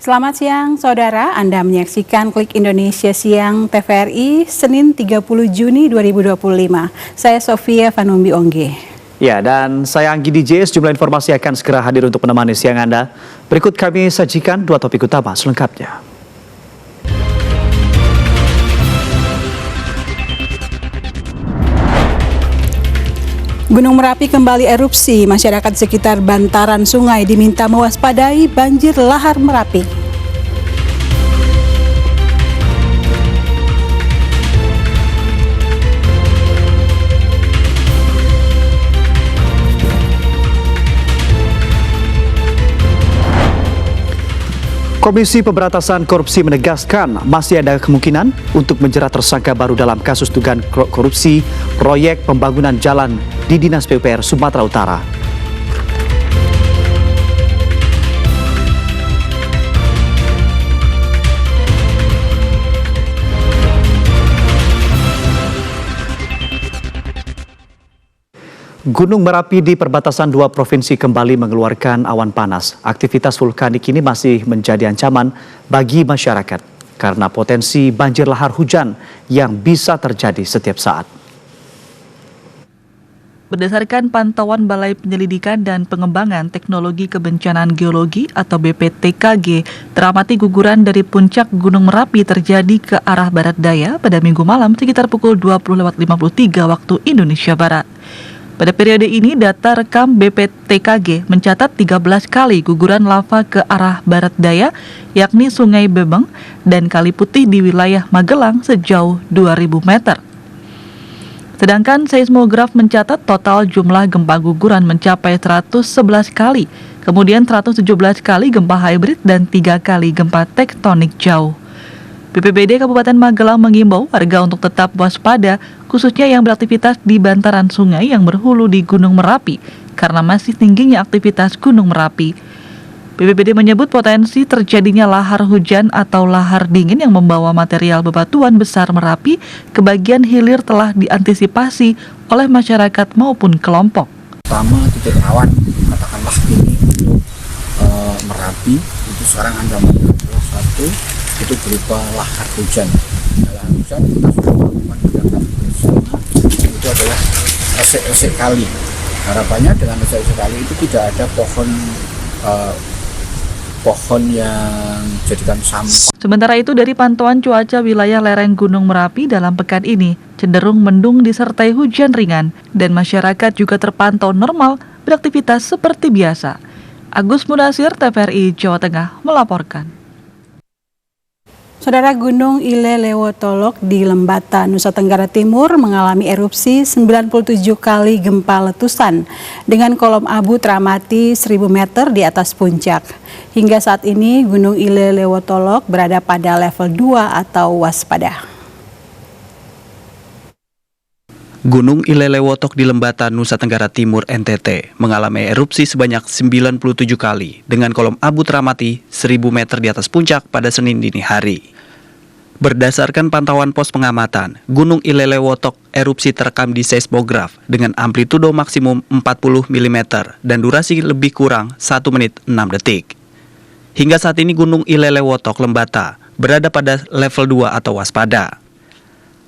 Selamat siang, Saudara. Anda menyaksikan Klik Indonesia Siang TVRI, Senin 30 Juni 2025. Saya Sofia Vanumbi Ongge. Ya, dan saya Anggi DJ. Sejumlah informasi akan segera hadir untuk menemani siang Anda. Berikut kami sajikan dua topik utama selengkapnya. Gunung Merapi kembali erupsi. Masyarakat sekitar bantaran sungai diminta mewaspadai banjir lahar Merapi. Komisi Pemberantasan Korupsi menegaskan masih ada kemungkinan untuk menjerat tersangka baru dalam kasus dugaan korupsi proyek pembangunan jalan di Dinas PUPR Sumatera Utara. Gunung Merapi di perbatasan dua provinsi kembali mengeluarkan awan panas. Aktivitas vulkanik ini masih menjadi ancaman bagi masyarakat karena potensi banjir lahar hujan yang bisa terjadi setiap saat. Berdasarkan pantauan Balai Penyelidikan dan Pengembangan Teknologi Kebencanaan Geologi atau BPTKG, teramati guguran dari puncak Gunung Merapi terjadi ke arah barat daya pada Minggu malam sekitar pukul 20.53 waktu Indonesia Barat. Pada periode ini, data rekam BPTKG mencatat 13 kali guguran lava ke arah barat daya, yakni Sungai Bebeng dan Kali Putih di wilayah Magelang sejauh 2.000 meter. Sedangkan seismograf mencatat total jumlah gempa guguran mencapai 111 kali, kemudian 117 kali gempa hybrid dan 3 kali gempa tektonik jauh. BPBD Kabupaten Magelang mengimbau warga untuk tetap waspada, khususnya yang beraktivitas di bantaran sungai yang berhulu di Gunung Merapi, karena masih tingginya aktivitas Gunung Merapi. BPBD menyebut potensi terjadinya lahar hujan atau lahar dingin yang membawa material bebatuan besar Merapi ke bagian hilir telah diantisipasi oleh masyarakat maupun kelompok. Pertama, titik rawan katakanlah ini untuk Merapi itu sekarang ancamannya adalah satu, itu berupa lahar hujan. Lahar hujan kita sudah melakukan gerakan bersama, itu adalah esek-esek kali. Harapannya dengan esek-esek kali itu tidak ada pohon yang jadikan sampah. Sementara itu, dari pantauan cuaca wilayah lereng Gunung Merapi dalam pekan ini cenderung mendung disertai hujan ringan dan masyarakat juga terpantau normal beraktivitas seperti biasa. Agus Munasir, TVRI Jawa Tengah melaporkan. Saudara, Gunung Ile Lewotolok di Lembata, Nusa Tenggara Timur mengalami erupsi 97 kali gempa letusan dengan kolom abu teramati 1000 meter di atas puncak. Hingga saat ini Gunung Ile Lewotolok berada pada level 2 atau waspada. Gunung Ile Lewotok di Lembata, Nusa Tenggara Timur NTT mengalami erupsi sebanyak 97 kali dengan kolom abu teramati 1000 meter di atas puncak pada Senin dini hari. Berdasarkan pantauan pos pengamatan, Gunung Ile Lewotok erupsi terekam di seismograf dengan amplitudo maksimum 40 mm dan durasi lebih kurang 1 menit 6 detik. Hingga saat ini Gunung Ile Lewotok Lembata berada pada level 2 atau waspada.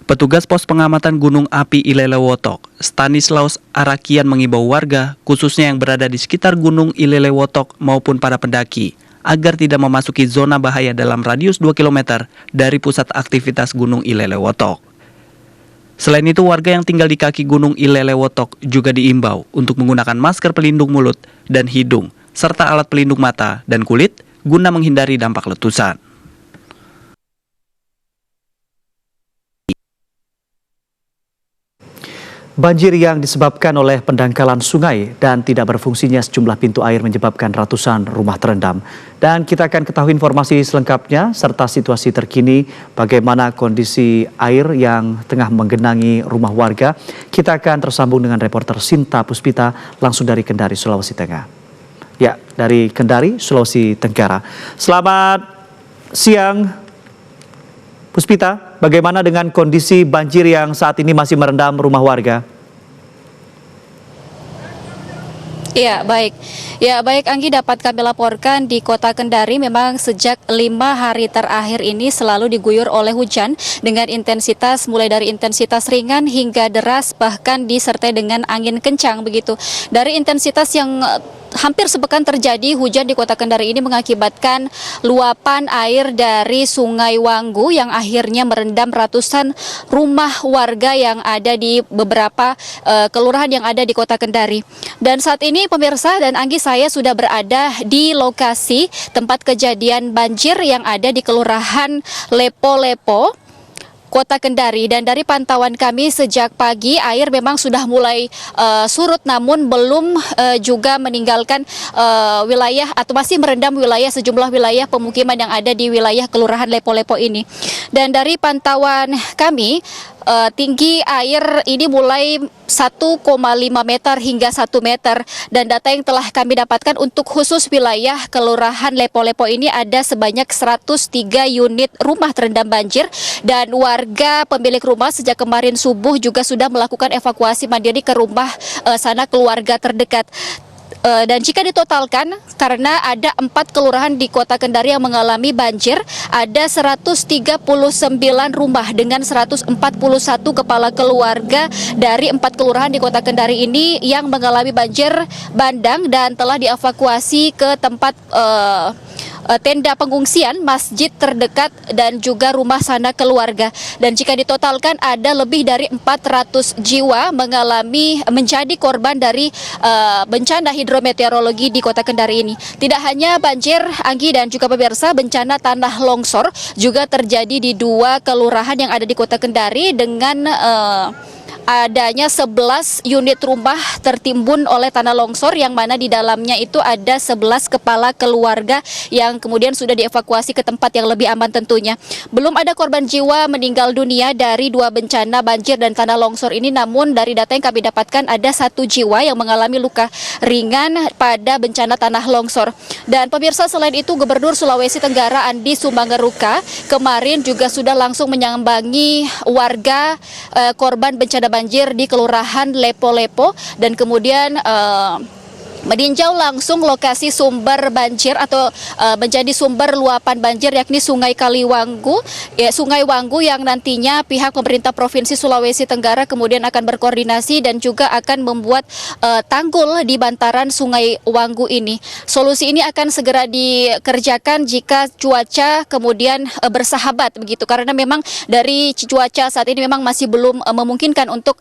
Petugas pos pengamatan Gunung Api Ile Lewotok, Stanislaus Arakian mengimbau warga, khususnya yang berada di sekitar Gunung Ile Lewotok maupun para pendaki, agar tidak memasuki zona bahaya dalam radius 2 km dari pusat aktivitas Gunung Ile Lewotok. Selain itu, warga yang tinggal di kaki Gunung Ile Lewotok juga diimbau untuk menggunakan masker pelindung mulut dan hidung, serta alat pelindung mata dan kulit guna menghindari dampak letusan. Banjir yang disebabkan oleh pendangkalan sungai dan tidak berfungsinya sejumlah pintu air menyebabkan ratusan rumah terendam. Dan kita akan ketahui informasi selengkapnya serta situasi terkini bagaimana kondisi air yang tengah menggenangi rumah warga. Kita akan tersambung dengan reporter Sinta Puspita langsung dari Kendari, Sulawesi Tengah. Ya, dari Kendari, Sulawesi Tenggara. Selamat siang, Puspita, bagaimana dengan kondisi banjir yang saat ini masih merendam rumah warga? Iya, baik. Ya, baik Anggi, dapat kami laporkan di Kota Kendari memang sejak 5 hari terakhir ini selalu diguyur oleh hujan dengan intensitas mulai dari intensitas ringan hingga deras, bahkan disertai dengan angin kencang begitu. Dari intensitas yang hampir sepekan terjadi, hujan di Kota Kendari ini mengakibatkan luapan air dari Sungai Wanggu yang akhirnya merendam ratusan rumah warga yang ada di beberapa kelurahan yang ada di Kota Kendari. Dan saat ini pemirsa dan Anggi, saya sudah berada di lokasi tempat kejadian banjir yang ada di Kelurahan Lepo-Lepo, Kota Kendari, dan dari pantauan kami sejak pagi air memang sudah mulai surut, namun belum juga meninggalkan wilayah atau masih merendam wilayah sejumlah wilayah pemukiman yang ada di wilayah Kelurahan Lepo-Lepo ini. Dan dari pantauan kami tinggi air ini mulai 1,5 meter hingga 1 meter, dan data yang telah kami dapatkan untuk khusus wilayah Kelurahan Lepo-Lepo ini ada sebanyak 103 unit rumah terendam banjir, dan warga pemilik rumah sejak kemarin subuh juga sudah melakukan evakuasi mandiri ke rumah sanak keluarga terdekat. Dan jika ditotalkan, karena ada 4 kelurahan di Kota Kendari yang mengalami banjir, ada 139 rumah dengan 141 kepala keluarga dari 4 kelurahan di Kota Kendari ini yang mengalami banjir bandang dan telah dievakuasi ke tempat tenda pengungsian, masjid terdekat, dan juga rumah sanak keluarga. Dan jika ditotalkan ada lebih dari 400 jiwa menjadi korban dari bencana hidrometeorologi di Kota Kendari ini. Tidak hanya banjir, Anggi dan juga pemirsa, bencana tanah longsor juga terjadi di 2 kelurahan yang ada di Kota Kendari dengan adanya 11 unit rumah tertimbun oleh tanah longsor, yang mana di dalamnya itu ada 11 kepala keluarga yang kemudian sudah dievakuasi ke tempat yang lebih aman tentunya. Belum ada korban jiwa meninggal dunia dari 2 bencana banjir dan tanah longsor ini, namun dari data yang kami dapatkan ada 1 jiwa yang mengalami luka ringan pada bencana tanah longsor. Dan pemirsa, selain itu Gubernur Sulawesi Tenggara Andi Sumanggaruka kemarin juga sudah langsung menyambangi warga korban bencana banjir di Kelurahan Lepo-Lepo, dan kemudian meninjau langsung lokasi sumber banjir atau menjadi sumber luapan banjir, yakni Sungai Kaliwanggu, Sungai Wanggu, yang nantinya pihak pemerintah Provinsi Sulawesi Tenggara kemudian akan berkoordinasi dan juga akan membuat tanggul di bantaran Sungai Wanggu ini. Solusi ini akan segera dikerjakan jika cuaca kemudian bersahabat begitu, karena memang dari cuaca saat ini memang masih belum memungkinkan untuk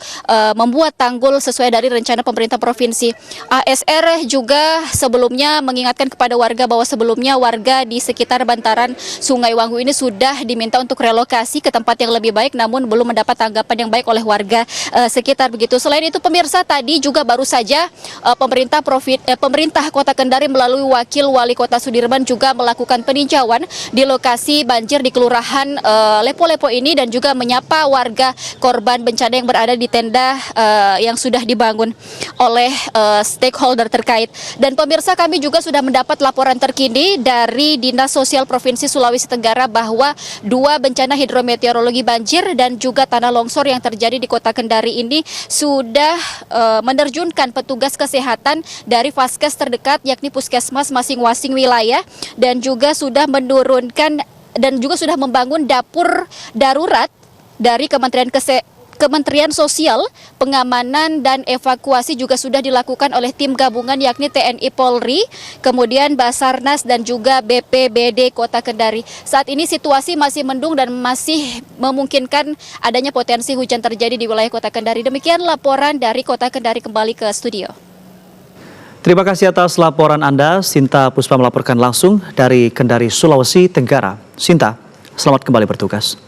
membuat tanggul sesuai dari rencana pemerintah provinsi. ASR juga sebelumnya mengingatkan kepada warga bahwa sebelumnya warga di sekitar bantaran Sungai Wanggu ini sudah diminta untuk relokasi ke tempat yang lebih baik, namun belum mendapat tanggapan yang baik oleh warga sekitar begitu. Selain itu pemirsa, tadi juga baru saja pemerintah Kota Kendari melalui Wakil Wali Kota Sudirman juga melakukan peninjauan di lokasi banjir di Kelurahan Lepo-Lepo ini, dan juga menyapa warga korban bencana yang berada di tenda yang sudah dibangun oleh stakeholder terkait. Dan pemirsa, kami juga sudah mendapat laporan terkini dari Dinas Sosial Provinsi Sulawesi Tenggara bahwa 2 bencana hidrometeorologi banjir dan juga tanah longsor yang terjadi di Kota Kendari ini sudah menerjunkan petugas kesehatan dari Vaskes terdekat, yakni puskesmas masing-masing wilayah, dan juga sudah menurunkan dan juga sudah membangun dapur darurat dari Kementerian Sosial. Pengamanan dan evakuasi juga sudah dilakukan oleh tim gabungan, yakni TNI Polri, kemudian Basarnas dan juga BPBD Kota Kendari. Saat ini situasi masih mendung dan masih memungkinkan adanya potensi hujan terjadi di wilayah Kota Kendari. Demikian laporan dari Kota Kendari, kembali ke studio. Terima kasih atas laporan Anda. Sinta Puspa melaporkan langsung dari Kendari, Sulawesi Tenggara. Sinta, selamat kembali bertugas.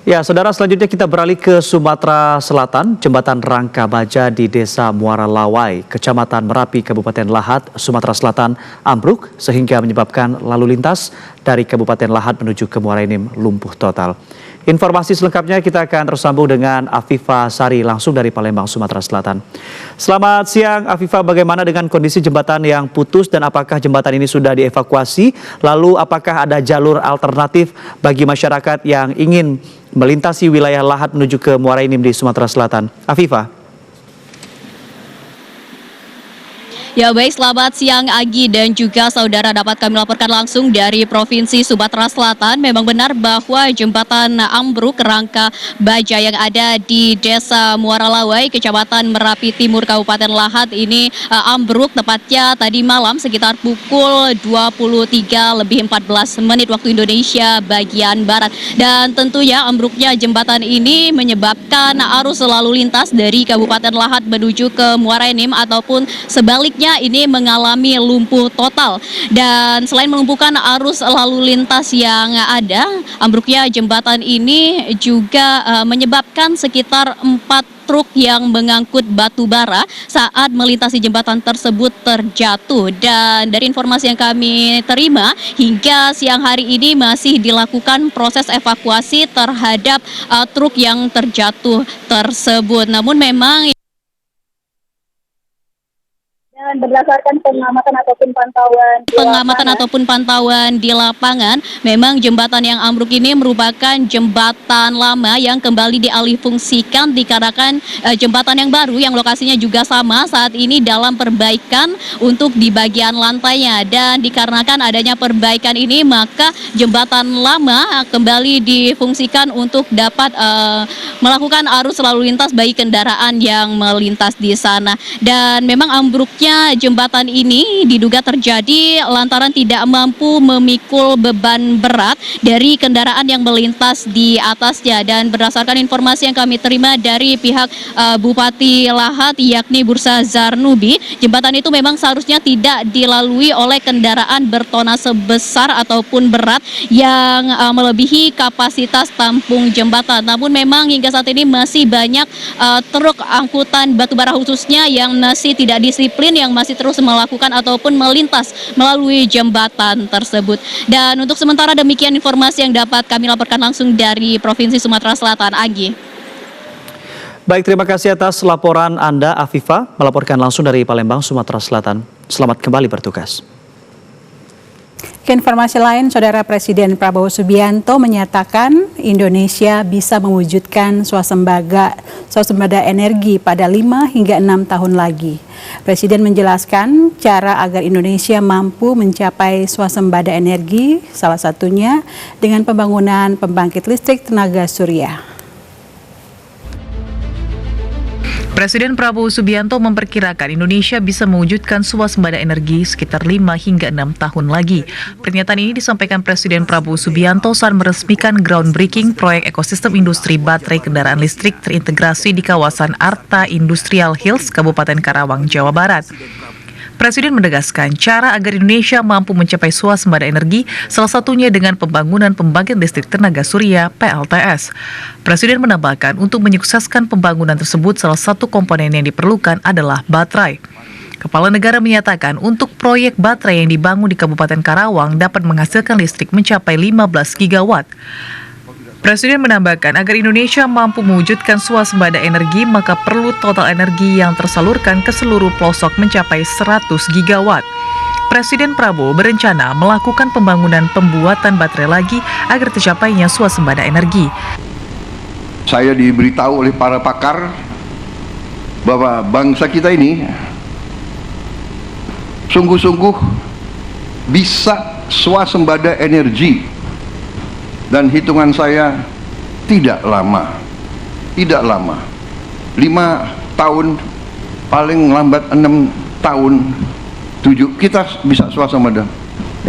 Ya, saudara, selanjutnya kita beralih ke Sumatera Selatan. Jembatan Rangka Baja di Desa Muara Lawai, Kecamatan Merapi, Kabupaten Lahat, Sumatera Selatan ambruk sehingga menyebabkan lalu lintas dari Kabupaten Lahat menuju ke Muara Enim lumpuh total. Informasi selengkapnya kita akan tersambung dengan Afifah Sari langsung dari Palembang, Sumatera Selatan. Selamat siang Afifah, bagaimana dengan kondisi jembatan yang putus dan apakah jembatan ini sudah dievakuasi? Lalu apakah ada jalur alternatif bagi masyarakat yang ingin melintasi wilayah Lahat menuju ke Muara Enim di Sumatera Selatan? Afifah. Ya baik, selamat siang Agi dan juga saudara, dapat kami laporkan langsung dari Provinsi Sumatera Selatan. Memang benar bahwa jembatan ambruk kerangka baja yang ada di Desa Muara Lawai, Kecamatan Merapi Timur, Kabupaten Lahat ini ambruk tepatnya tadi malam sekitar pukul 23:14 waktu Indonesia bagian Barat. Dan tentunya ambruknya jembatan ini menyebabkan arus lalu lintas dari Kabupaten Lahat menuju ke Muara Enim ataupun sebaliknya ini mengalami lumpuh total. Dan selain melumpuhkan arus lalu lintas yang ada, ambruknya jembatan ini juga menyebabkan sekitar 4 truk yang mengangkut batu bara saat melintasi jembatan tersebut terjatuh. Dan dari informasi yang kami terima, hingga siang hari ini masih dilakukan proses evakuasi terhadap truk yang terjatuh tersebut. Namun memang dan berdasarkan pengamatan ataupun pantauan di lapangan, memang jembatan yang ambruk ini merupakan jembatan lama yang kembali dialihfungsikan dikarenakan jembatan yang baru yang lokasinya juga sama saat ini dalam perbaikan untuk di bagian lantainya. Dan dikarenakan adanya perbaikan ini, maka jembatan lama kembali difungsikan untuk dapat melakukan arus lalu lintas bagi kendaraan yang melintas di sana. Dan memang ambruknya jembatan ini diduga terjadi lantaran tidak mampu memikul beban berat dari kendaraan yang melintas di atasnya. Dan berdasarkan informasi yang kami terima dari pihak Bupati Lahat yakni Bursa Zarnubi, jembatan itu memang seharusnya tidak dilalui oleh kendaraan bertona besar ataupun berat yang melebihi kapasitas tampung jembatan. Namun memang hingga saat ini masih banyak truk angkutan batubara khususnya yang masih tidak disiplin, yang masih terus melakukan ataupun melintas melalui jembatan tersebut. Dan untuk sementara demikian informasi yang dapat kami laporkan langsung dari Provinsi Sumatera Selatan. Agi. Baik, terima kasih atas laporan Anda, Afifa, melaporkan langsung dari Palembang, Sumatera Selatan. Selamat kembali bertugas. Ke informasi lain, Saudara, Presiden Prabowo Subianto menyatakan Indonesia bisa mewujudkan swasembada energi pada 5 hingga 6 tahun lagi. Presiden menjelaskan cara agar Indonesia mampu mencapai swasembada energi, salah satunya dengan pembangunan pembangkit listrik tenaga surya. Presiden Prabowo Subianto memperkirakan Indonesia bisa mewujudkan swasembada energi sekitar 5 hingga 6 tahun lagi. Pernyataan ini disampaikan Presiden Prabowo Subianto saat meresmikan groundbreaking proyek ekosistem industri baterai kendaraan listrik terintegrasi di kawasan Arta Industrial Hills, Kabupaten Karawang, Jawa Barat. Presiden menegaskan cara agar Indonesia mampu mencapai swasembada energi salah satunya dengan pembangunan pembangkit listrik tenaga surya PLTS. Presiden menambahkan untuk menyukseskan pembangunan tersebut salah satu komponen yang diperlukan adalah baterai. Kepala negara menyatakan untuk proyek baterai yang dibangun di Kabupaten Karawang dapat menghasilkan listrik mencapai 15 gigawatt. Presiden menambahkan agar Indonesia mampu mewujudkan swasembada energi maka perlu total energi yang tersalurkan ke seluruh pelosok mencapai 100 gigawatt. Presiden Prabowo berencana melakukan pembangunan pembuatan baterai lagi agar tercapainya swasembada energi. Saya diberitahu oleh para pakar bahwa bangsa kita ini sungguh-sungguh bisa swasembada energi. Dan hitungan saya tidak lama, 5 tahun, paling lambat 6 tahun, 7, kita bisa swasembada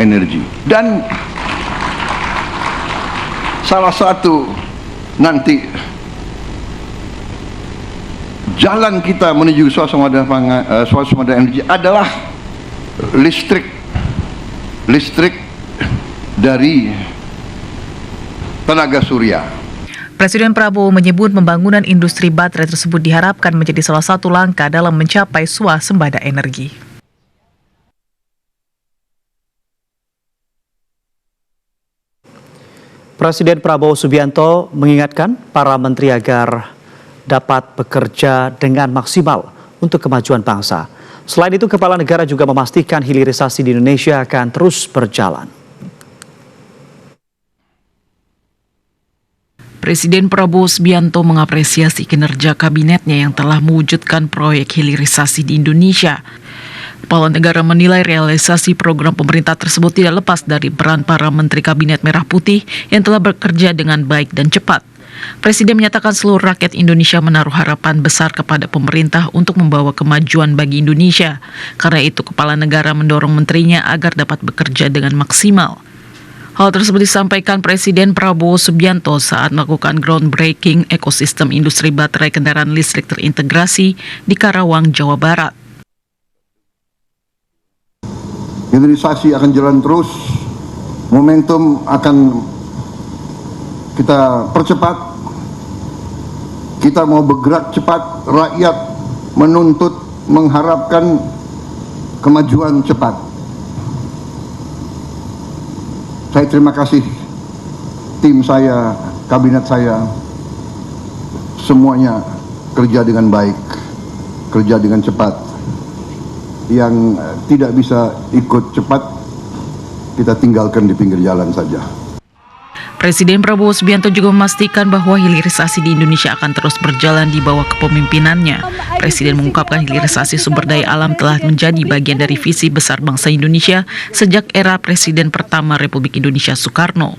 energi. Dan salah satu nanti jalan kita menuju swasembada energi adalah listrik dari tenaga surya. Presiden Prabowo menyebut pembangunan industri baterai tersebut diharapkan menjadi salah satu langkah dalam mencapai swasembada energi. Presiden Prabowo Subianto mengingatkan para menteri agar dapat bekerja dengan maksimal untuk kemajuan bangsa. Selain itu, Kepala Negara juga memastikan hilirisasi di Indonesia akan terus berjalan. Presiden Prabowo Subianto mengapresiasi kinerja kabinetnya yang telah mewujudkan proyek hilirisasi di Indonesia. Kepala negara menilai realisasi program pemerintah tersebut tidak lepas dari peran para Menteri Kabinet Merah Putih yang telah bekerja dengan baik dan cepat. Presiden menyatakan seluruh rakyat Indonesia menaruh harapan besar kepada pemerintah untuk membawa kemajuan bagi Indonesia. Karena itu, Kepala Negara mendorong menterinya agar dapat bekerja dengan maksimal. Hal tersebut disampaikan Presiden Prabowo Subianto saat melakukan groundbreaking ekosistem industri baterai kendaraan listrik terintegrasi di Karawang, Jawa Barat. Hilirisasi akan jalan terus, momentum akan kita percepat. Kita mau bergerak cepat, rakyat menuntut, mengharapkan kemajuan cepat. Saya terima kasih tim saya, kabinet saya, semuanya kerja dengan baik, kerja dengan cepat. Yang tidak bisa ikut cepat, kita tinggalkan di pinggir jalan saja. Presiden Prabowo Subianto juga memastikan bahwa hilirisasi di Indonesia akan terus berjalan di bawah kepemimpinannya. Presiden mengungkapkan hilirisasi sumber daya alam telah menjadi bagian dari visi besar bangsa Indonesia sejak era Presiden pertama Republik Indonesia Soekarno.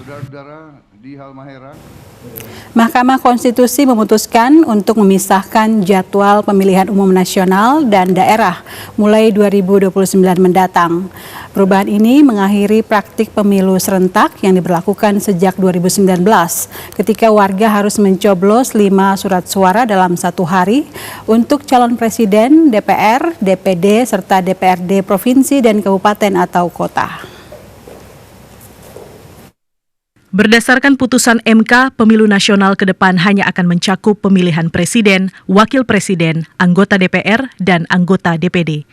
Mahkamah Konstitusi memutuskan untuk memisahkan jadwal pemilihan umum nasional dan daerah mulai 2029 mendatang. Perubahan ini mengakhiri praktik pemilu serentak yang diberlakukan sejak 2019, ketika warga harus mencoblos 5 surat suara dalam satu hari untuk calon presiden, DPR, DPD, serta DPRD provinsi dan kabupaten atau kota. Berdasarkan putusan MK, pemilu nasional ke depan hanya akan mencakup pemilihan presiden, wakil presiden, anggota DPR, dan anggota DPD.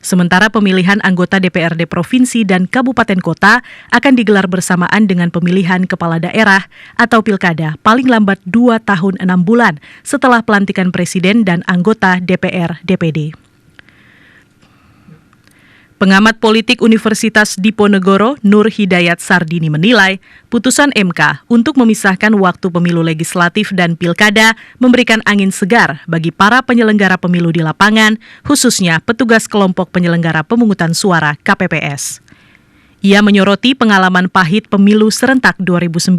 Sementara pemilihan anggota DPRD provinsi dan kabupaten kota akan digelar bersamaan dengan pemilihan kepala daerah atau pilkada paling lambat 2 tahun 6 bulan setelah pelantikan presiden dan anggota DPR DPD. Pengamat politik Universitas Diponegoro, Nur Hidayat Sardini menilai, putusan MK untuk memisahkan waktu pemilu legislatif dan pilkada memberikan angin segar bagi para penyelenggara pemilu di lapangan, khususnya petugas kelompok penyelenggara pemungutan suara KPPS. Ia menyoroti pengalaman pahit pemilu serentak 2019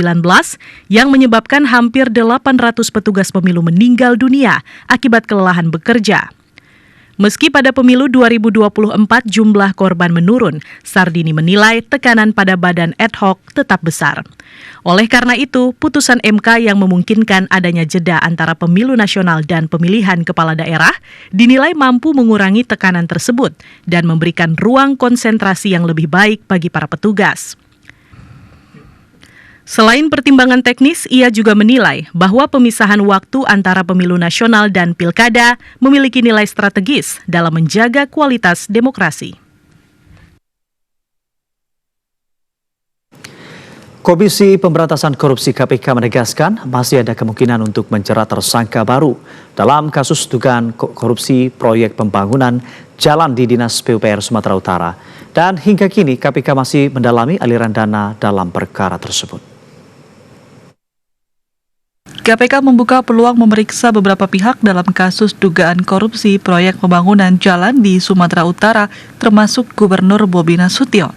yang menyebabkan hampir 800 petugas pemilu meninggal dunia akibat kelelahan bekerja. Meski pada pemilu 2024 jumlah korban menurun, Sardini menilai tekanan pada badan ad hoc tetap besar. Oleh karena itu, putusan MK yang memungkinkan adanya jeda antara pemilu nasional dan pemilihan kepala daerah dinilai mampu mengurangi tekanan tersebut dan memberikan ruang konsentrasi yang lebih baik bagi para petugas. Selain pertimbangan teknis, ia juga menilai bahwa pemisahan waktu antara pemilu nasional dan pilkada memiliki nilai strategis dalam menjaga kualitas demokrasi. Komisi Pemberantasan Korupsi KPK menegaskan masih ada kemungkinan untuk menjerat tersangka baru dalam kasus dugaan korupsi proyek pembangunan jalan di Dinas PUPR Sumatera Utara. Dan hingga kini KPK masih mendalami aliran dana dalam perkara tersebut. KPK membuka peluang memeriksa beberapa pihak dalam kasus dugaan korupsi proyek pembangunan jalan di Sumatera Utara, termasuk Gubernur Bobi Nasution.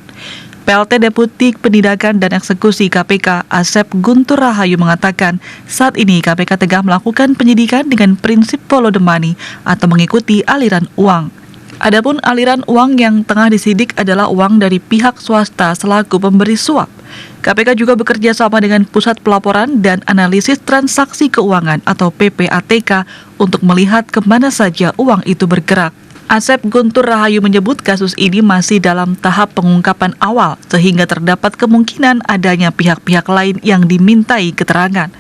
PLT Deputi Penindakan dan Eksekusi KPK Asep Guntur Rahayu mengatakan saat ini KPK tengah melakukan penyidikan dengan prinsip follow the money atau mengikuti aliran uang. Adapun aliran uang yang tengah disidik adalah uang dari pihak swasta selaku pemberi suap. KPK juga bekerja sama dengan Pusat Pelaporan dan Analisis Transaksi Keuangan atau PPATK untuk melihat kemana saja uang itu bergerak. Asep Guntur Rahayu menyebut kasus ini masih dalam tahap pengungkapan awal sehingga terdapat kemungkinan adanya pihak-pihak lain yang dimintai keterangan.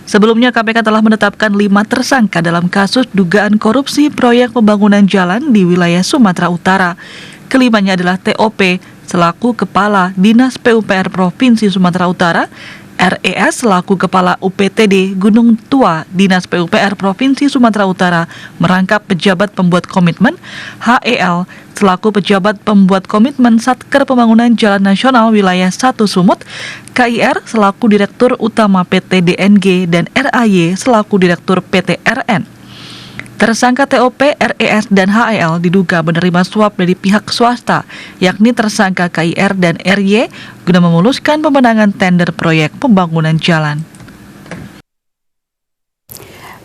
Sebelumnya KPK telah menetapkan 5 tersangka dalam kasus dugaan korupsi proyek pembangunan jalan di wilayah Sumatera Utara. Kelimanya adalah TOP selaku Kepala Dinas PUPR Provinsi Sumatera Utara, RES selaku Kepala UPTD Gunung Tua Dinas PUPR Provinsi Sumatera Utara merangkap pejabat pembuat komitmen, HEL selaku pejabat pembuat komitmen Satker Pembangunan Jalan Nasional Wilayah 1 Sumut, KIR selaku Direktur Utama PT DNG, dan RAY selaku Direktur PT RN. Tersangka TOP, RES, dan HEL diduga menerima suap dari pihak swasta, yakni tersangka KIR dan RY, guna memuluskan pemenangan tender proyek pembangunan jalan.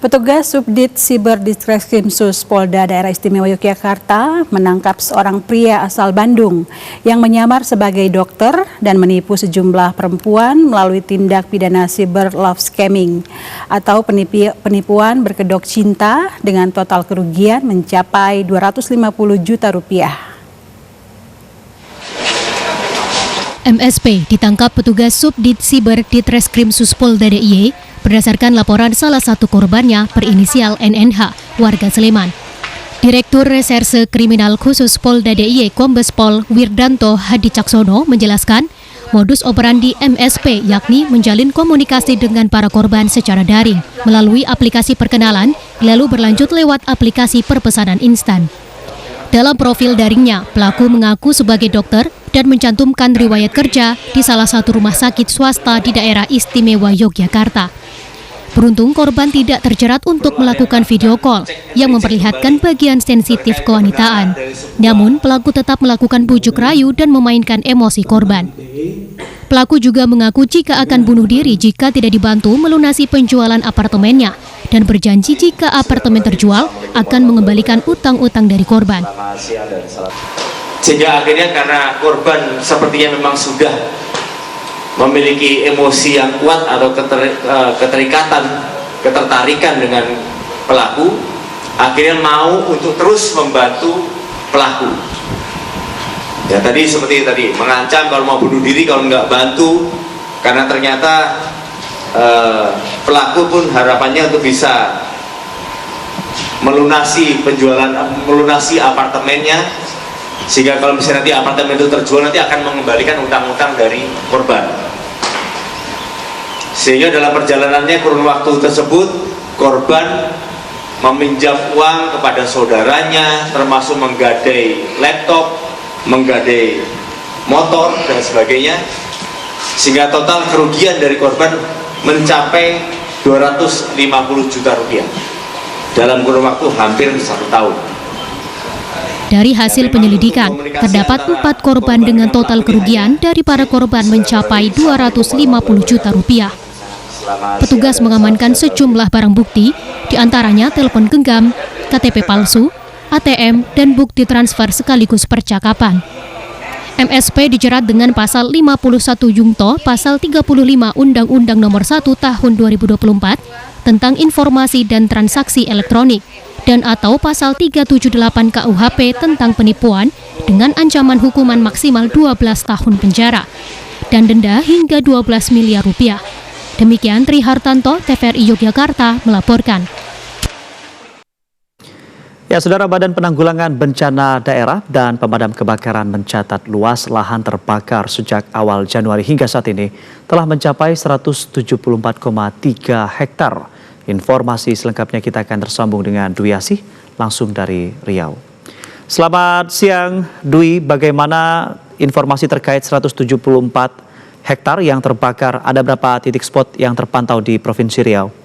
Petugas Subdit Siber Ditreskrimsus Polda Daerah Istimewa Yogyakarta menangkap seorang pria asal Bandung yang menyamar sebagai dokter dan menipu sejumlah perempuan melalui tindak pidana cyber love scamming atau penipuan berkedok cinta dengan total kerugian mencapai 250 juta rupiah. MSP ditangkap petugas Subdit Siber Ditreskrimsus Polda DIY berdasarkan laporan salah satu korbannya berinisial NNH, warga Sleman. Direktur Reserse Kriminal Khusus Polda DIY Kombes Pol Wirdanto Hadi Caksono menjelaskan, modus operandi MSP yakni menjalin komunikasi dengan para korban secara daring melalui aplikasi perkenalan, lalu berlanjut lewat aplikasi perpesanan instan. Dalam profil daringnya, pelaku mengaku sebagai dokter dan mencantumkan riwayat kerja di salah satu rumah sakit swasta di daerah istimewa Yogyakarta. Beruntung korban tidak terjerat untuk melakukan video call yang memperlihatkan bagian sensitif kewanitaan. Namun, pelaku tetap melakukan bujuk rayu dan memainkan emosi korban. Pelaku juga mengaku jika akan bunuh diri jika tidak dibantu melunasi penjualan apartemennya dan berjanji jika apartemen terjual akan mengembalikan utang-utang dari korban. Sehingga akhirnya karena korban sepertinya memang sudah memiliki emosi yang kuat atau ketertarikan dengan pelaku, akhirnya mau untuk terus membantu pelaku. Ya tadi seperti tadi mengancam kalau mau bunuh diri kalau nggak bantu, karena ternyata pelaku pun harapannya untuk bisa melunasi melunasi apartemennya, sehingga kalau misalnya nanti apartemen itu terjual nanti akan mengembalikan utang-utang dari korban. Sehingga dalam perjalanannya kurun waktu tersebut korban meminjam uang kepada saudaranya, termasuk menggadai laptop, menggadai motor dan sebagainya, sehingga total kerugian dari korban mencapai 250 juta rupiah dalam kurun waktu hampir 1 tahun. Dari hasil penyelidikan, terdapat 4 korban dengan total kerugian dari para korban mencapai 250 juta rupiah. Petugas mengamankan sejumlah barang bukti, diantaranya telepon genggam, KTP palsu, ATM, dan bukti transfer sekaligus percakapan. MSP dijerat dengan pasal 51 Jungto, pasal 35 Undang-Undang Nomor 1 Tahun 2024 tentang informasi dan transaksi elektronik, dan atau pasal 378 KUHP tentang penipuan dengan ancaman hukuman maksimal 12 tahun penjara dan denda hingga 12 miliar rupiah. Demikian Tri Hartanto, TVRI Yogyakarta melaporkan. Ya, Saudara, Badan Penanggulangan Bencana Daerah dan Pemadam Kebakaran mencatat luas lahan terbakar sejak awal Januari hingga saat ini telah mencapai 174,3 hektar. Informasi selengkapnya kita akan tersambung dengan Dwi Asih langsung dari Riau. Selamat siang Dwi, bagaimana informasi terkait 174 hektar yang terbakar? Ada berapa titik spot yang terpantau di Provinsi Riau?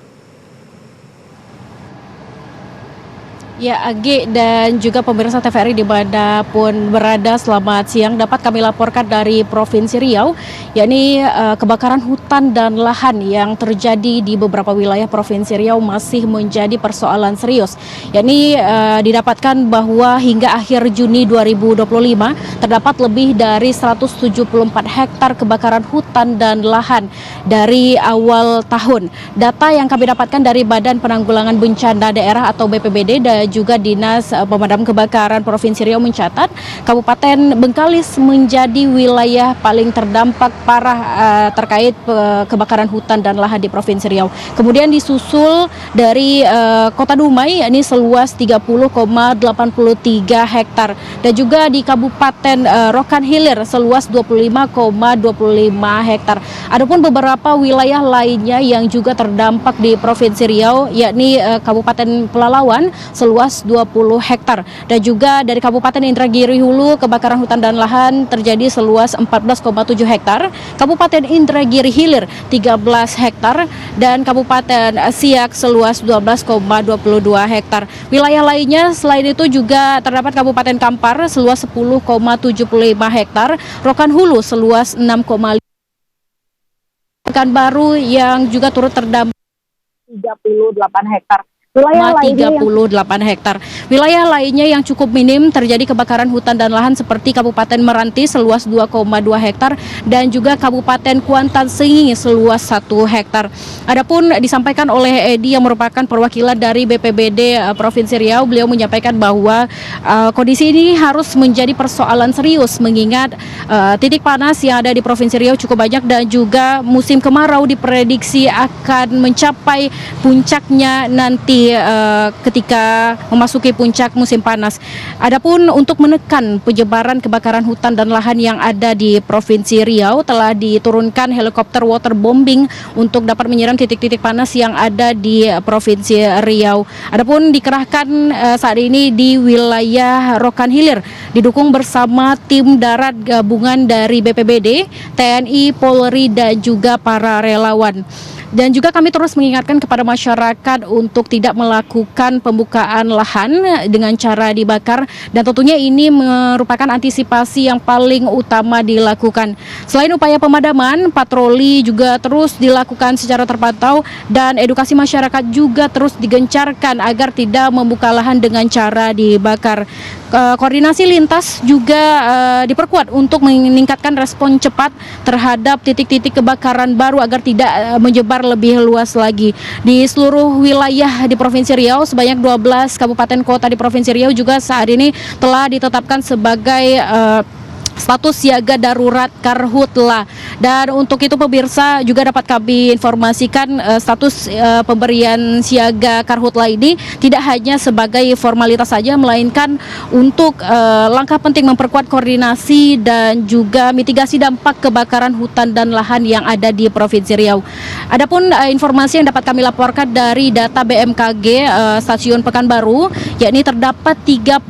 Ya, Agi dan juga pemirsa TVRI di mana pun berada, selamat siang. Dapat kami laporkan dari Provinsi Riau, yakni kebakaran hutan dan lahan yang terjadi di beberapa wilayah Provinsi Riau masih menjadi persoalan serius. Yakni didapatkan bahwa hingga akhir Juni 2025 terdapat lebih dari 174 hektar kebakaran hutan dan lahan dari awal tahun. Data yang kami dapatkan dari Badan Penanggulangan Bencana Daerah atau BPBD dan juga Dinas Pemadam Kebakaran Provinsi Riau mencatat Kabupaten Bengkalis menjadi wilayah paling terdampak parah terkait kebakaran hutan dan lahan di Provinsi Riau. Kemudian disusul dari Kota Dumai, yakni seluas 30,83 hektar, dan juga di Kabupaten Rokan Hilir seluas 25,25 hektar. Adapun beberapa wilayah lainnya yang juga terdampak di Provinsi Riau, yakni Kabupaten Pelalawan seluas seluas 20 hektar. Dan juga dari Kabupaten Indragiri Hulu, kebakaran hutan dan lahan terjadi seluas 14,7 hektar. Kabupaten Indragiri Hilir 13 hektar dan Kabupaten Siak seluas 12,22 hektar. Wilayah lainnya selain itu juga terdapat Kabupaten Kampar seluas 10,75 hektar, Rokan Hulu seluas 6,5 Pekanbaru yang juga turut terdampak 38 hektar. Wilayah lainnya 38 hektar. Wilayah lainnya yang cukup minim terjadi kebakaran hutan dan lahan seperti Kabupaten Meranti seluas 2,2 hektar dan juga Kabupaten Kuantan Sengingi seluas 1 hektar. Adapun disampaikan oleh Edi yang merupakan perwakilan dari BPBD Provinsi Riau, beliau menyampaikan bahwa kondisi ini harus menjadi persoalan serius mengingat titik panas yang ada di Provinsi Riau cukup banyak dan juga musim kemarau diprediksi akan mencapai puncaknya nanti ketika memasuki puncak musim panas. Adapun untuk menekan penyebaran kebakaran hutan dan lahan yang ada di Provinsi Riau, telah diturunkan helikopter waterbombing untuk dapat menyiram titik-titik panas yang ada di Provinsi Riau. Adapun dikerahkan saat ini di wilayah Rokan Hilir, didukung bersama tim darat gabungan dari BPBD, TNI, Polri dan juga para relawan. Dan juga kami terus mengingatkan kepada masyarakat untuk tidak melakukan pembukaan lahan dengan cara dibakar, dan tentunya ini merupakan antisipasi yang paling utama dilakukan. Selain upaya pemadaman, patroli juga terus dilakukan secara terpantau dan edukasi masyarakat juga terus digencarkan agar tidak membuka lahan dengan cara dibakar. Koordinasi lintas juga diperkuat untuk meningkatkan respon cepat terhadap titik-titik kebakaran baru agar tidak menyebar lebih luas lagi. Di seluruh wilayah di Provinsi Riau, sebanyak 12 kabupaten kota di Provinsi Riau juga saat ini telah ditetapkan sebagai status siaga darurat karhutla. Dan untuk itu pemirsa juga dapat kami informasikan status pemberian siaga karhutla ini tidak hanya sebagai formalitas saja, melainkan untuk langkah penting memperkuat koordinasi dan juga mitigasi dampak kebakaran hutan dan lahan yang ada di Provinsi Riau. Adapun informasi yang dapat kami laporkan dari data BMKG Stasiun Pekanbaru, yakni terdapat 35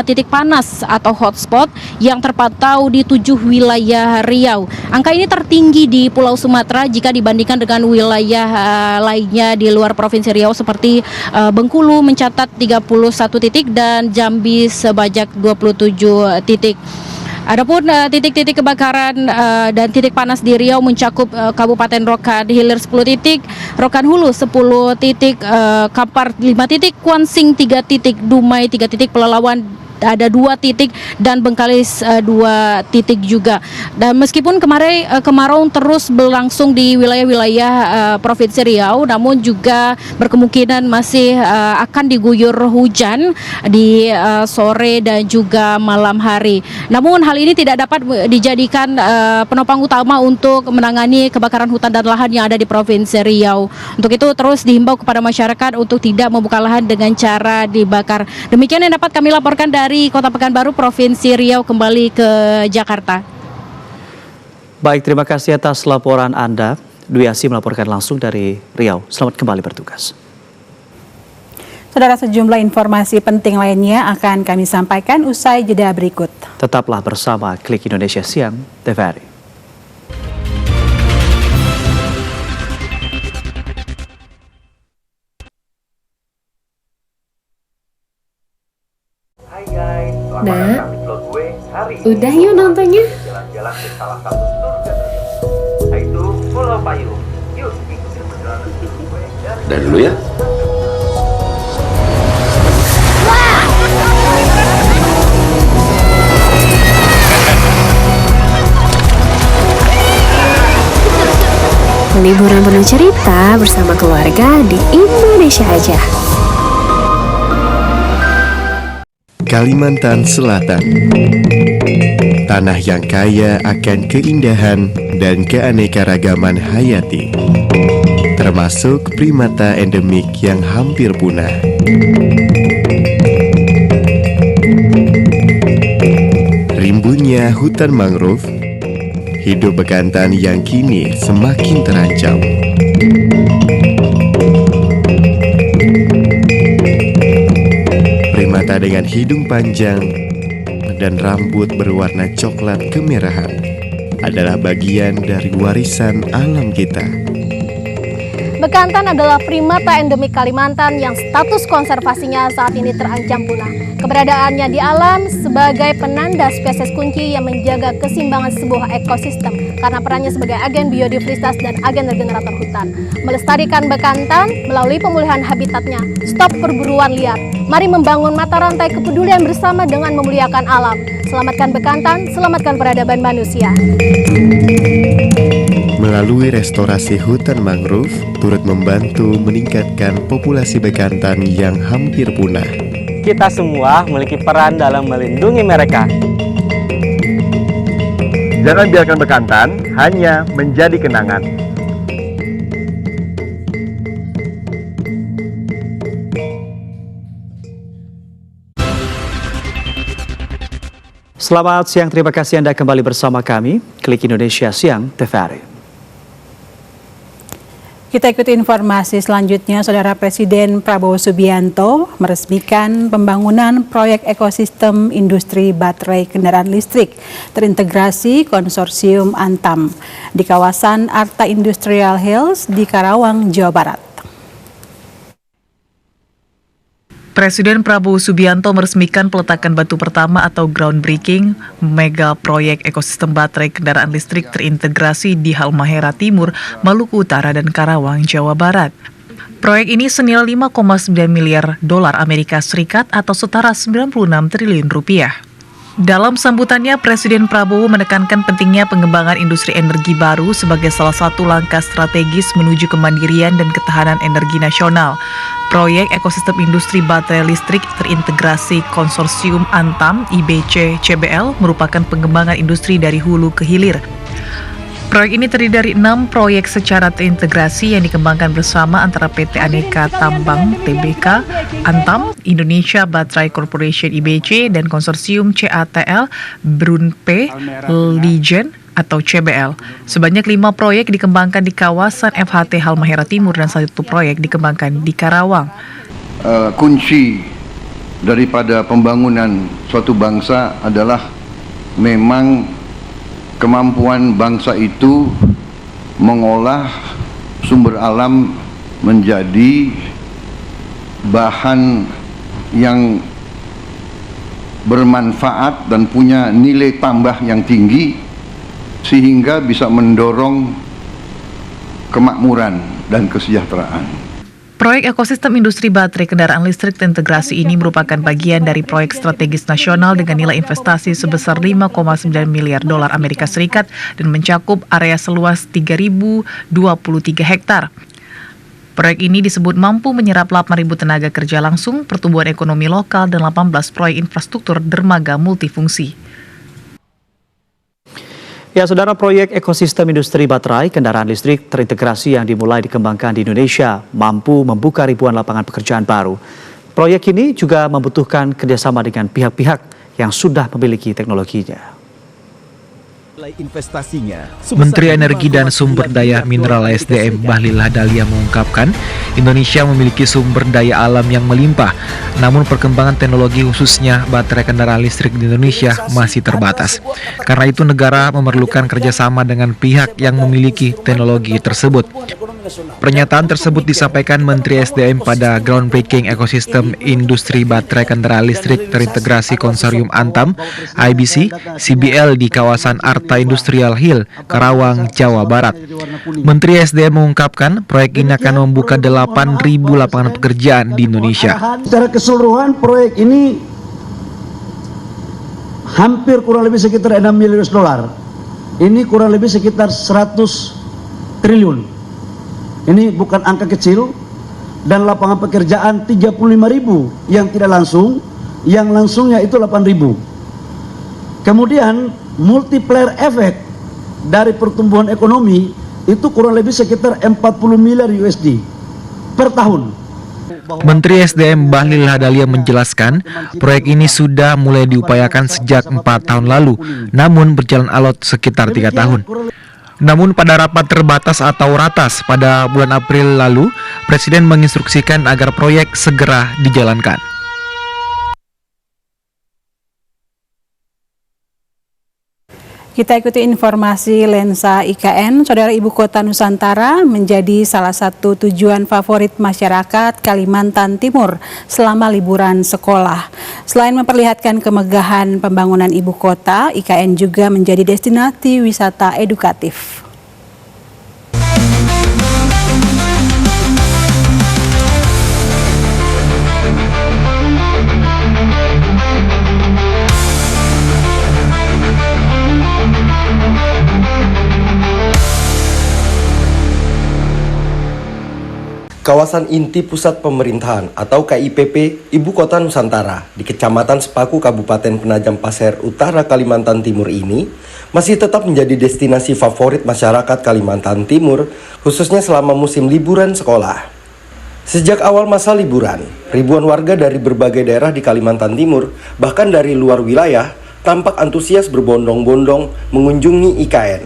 titik panas atau hotspot yang terpantau di 7 wilayah Riau. Angka ini tertinggi di Pulau Sumatera jika dibandingkan dengan wilayah lainnya di luar Provinsi Riau seperti Bengkulu mencatat 31 titik dan Jambi sebanyak 27 titik. Adapun titik-titik kebakaran dan titik panas di Riau mencakup Kabupaten Rokan Hilir 10 titik, Rokan Hulu 10 titik, Kampar 5 titik, Kuansing 3 titik, Dumai 3 titik, Pelalawan ada 2 titik dan Bengkalis 2 titik juga. Dan meskipun kemarin kemarau terus berlangsung di wilayah-wilayah Provinsi Riau, namun juga berkemungkinan masih akan diguyur hujan di sore dan juga malam hari. Namun hal ini tidak dapat dijadikan penopang utama untuk menangani kebakaran hutan dan lahan yang ada di Provinsi Riau. Untuk itu terus dihimbau kepada masyarakat untuk tidak membuka lahan dengan cara dibakar. Demikian yang dapat kami laporkan dari Kota Pekanbaru, Provinsi Riau, kembali ke Jakarta. Baik, terima kasih atas laporan Anda. Dwi Asi melaporkan langsung dari Riau. Selamat kembali bertugas. Saudara, sejumlah informasi penting lainnya akan kami sampaikan usai jeda berikut. Tetaplah bersama Klik Indonesia Siang TVRI. Nah, udah yuk nontonnya. Jalan-jalan ke salah satu surga yaitu Pulau Payung. Yuk ikuti perjalanan gue dari dulu ya. Liburan penuh cerita bersama keluarga di Indonesia aja. Kalimantan Selatan, tanah yang kaya akan keindahan dan keanekaragaman hayati, termasuk primata endemik yang hampir punah. Rimbunnya hutan mangrove, hidup bekantan yang kini semakin terancam. dengan hidung panjang dan rambut berwarna coklat kemerahan adalah bagian dari warisan alam kita. Bekantan adalah primata endemik Kalimantan yang status konservasinya saat ini terancam punah. Keberadaannya di alam sebagai penanda spesies kunci yang menjaga keseimbangan sebuah ekosistem karena perannya sebagai agen biodiversitas dan agen regenerator hutan. Melestarikan bekantan melalui pemulihan habitatnya, stop perburuan liar. Mari membangun mata rantai kepedulian bersama dengan memuliakan alam. Selamatkan bekantan, selamatkan peradaban manusia. Melalui restorasi hutan mangrove, turut membantu meningkatkan populasi bekantan yang hampir punah. Kita semua memiliki peran dalam melindungi mereka. Jangan biarkan bekantan hanya menjadi kenangan. Selamat siang, terima kasih Anda kembali bersama kami, Klik Indonesia Siang TVRI. Kita ikuti informasi selanjutnya. Saudara Presiden Prabowo Subianto meresmikan pembangunan proyek ekosistem industri baterai kendaraan listrik terintegrasi konsorsium Antam di kawasan Arta Industrial Hills di Karawang, Jawa Barat. Presiden Prabowo Subianto meresmikan peletakan batu pertama atau groundbreaking mega proyek ekosistem baterai kendaraan listrik terintegrasi di Halmahera Timur, Maluku Utara, dan Karawang, Jawa Barat. Proyek ini senilai 5,9 miliar dolar Amerika Serikat atau setara 96 triliun rupiah. Dalam sambutannya, Presiden Prabowo menekankan pentingnya pengembangan industri energi baru sebagai salah satu langkah strategis menuju kemandirian dan ketahanan energi nasional. Proyek ekosistem industri baterai listrik terintegrasi konsorsium Antam IBC CBL merupakan pengembangan industri dari hulu ke hilir. Proyek ini terdiri dari 6 proyek secara terintegrasi yang dikembangkan bersama antara PT Aneka Tambang TBK, Antam, Indonesia Battery Corporation IBC, dan konsorsium CATL Brunpe Ligen atau CBL. Sebanyak 5 proyek dikembangkan di kawasan FHT Halmahera Timur dan 1 proyek dikembangkan di Karawang. Kunci daripada pembangunan suatu bangsa adalah memang kemampuan bangsa itu mengolah sumber alam menjadi bahan yang bermanfaat dan punya nilai tambah yang tinggi sehingga bisa mendorong kemakmuran dan kesejahteraan. Proyek ekosistem industri baterai kendaraan listrik terintegrasi ini merupakan bagian dari proyek strategis nasional dengan nilai investasi sebesar 5,9 miliar dolar Amerika Serikat dan mencakup area seluas 3.023 hektar. Proyek ini disebut mampu menyerap 8.000 tenaga kerja langsung, pertumbuhan ekonomi lokal, dan 18 proyek infrastruktur dermaga multifungsi. Ya, saudara, proyek ekosistem industri baterai kendaraan listrik terintegrasi yang dimulai dikembangkan di Indonesia mampu membuka ribuan lapangan pekerjaan baru. Proyek ini juga membutuhkan kerjasama dengan pihak-pihak yang sudah memiliki teknologinya. Menteri Energi dan Sumber Daya Mineral SDM Bahlil Lahadalia mengungkapkan Indonesia memiliki sumber daya alam yang melimpah, namun perkembangan teknologi khususnya baterai kendaraan listrik di Indonesia masih terbatas. Karena itu negara memerlukan kerjasama dengan pihak yang memiliki teknologi tersebut. Pernyataan tersebut disampaikan Menteri SDM pada groundbreaking ekosistem industri baterai kendaraan listrik terintegrasi konsorsium Antam IBC CBL di kawasan Arta Industrial Hill, Karawang, Jawa Barat. Menteri SDM mengungkapkan proyek ini akan membuka 8.000 lapangan pekerjaan di Indonesia. Secara keseluruhan proyek ini hampir kurang lebih sekitar 6 miliar dolar. Ini kurang lebih sekitar 100 triliun. Ini bukan angka kecil, dan lapangan pekerjaan 35.000 yang tidak langsung, yang langsungnya itu 8.000. Kemudian multiplier efek dari pertumbuhan ekonomi itu kurang lebih sekitar 40 miliar USD per tahun. Menteri SDM Bahlil Lahadalia menjelaskan, proyek ini sudah mulai diupayakan sejak 4 tahun lalu, namun berjalan alot sekitar 3 tahun. Namun pada rapat terbatas atau ratas pada bulan April lalu, Presiden menginstruksikan agar proyek segera dijalankan. Kita ikuti informasi lensa IKN. Saudara, Ibu Kota Nusantara menjadi salah satu tujuan favorit masyarakat Kalimantan Timur selama liburan sekolah. Selain memperlihatkan kemegahan pembangunan ibu kota, IKN juga menjadi destinasi wisata edukatif. Kawasan inti pusat pemerintahan atau KIPP Ibu Kota Nusantara di Kecamatan Sepaku, Kabupaten Penajam Pasir Utara, Kalimantan Timur ini masih tetap menjadi destinasi favorit masyarakat Kalimantan Timur, khususnya selama musim liburan sekolah. Sejak awal masa liburan, ribuan warga dari berbagai daerah di Kalimantan Timur, bahkan dari luar wilayah, tampak antusias berbondong-bondong mengunjungi IKN.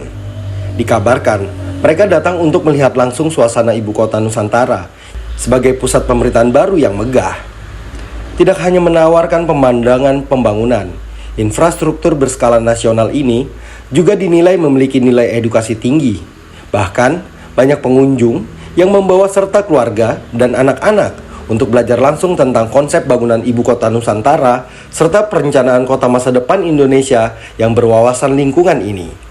Dikabarkan, mereka datang untuk melihat langsung suasana Ibu Kota Nusantara sebagai pusat pemerintahan baru yang megah. Tidak hanya menawarkan pemandangan pembangunan, infrastruktur berskala nasional ini juga dinilai memiliki nilai edukasi tinggi. Bahkan, banyak pengunjung yang membawa serta keluarga dan anak-anak untuk belajar langsung tentang konsep bangunan Ibu Kota Nusantara serta perencanaan kota masa depan Indonesia yang berwawasan lingkungan ini.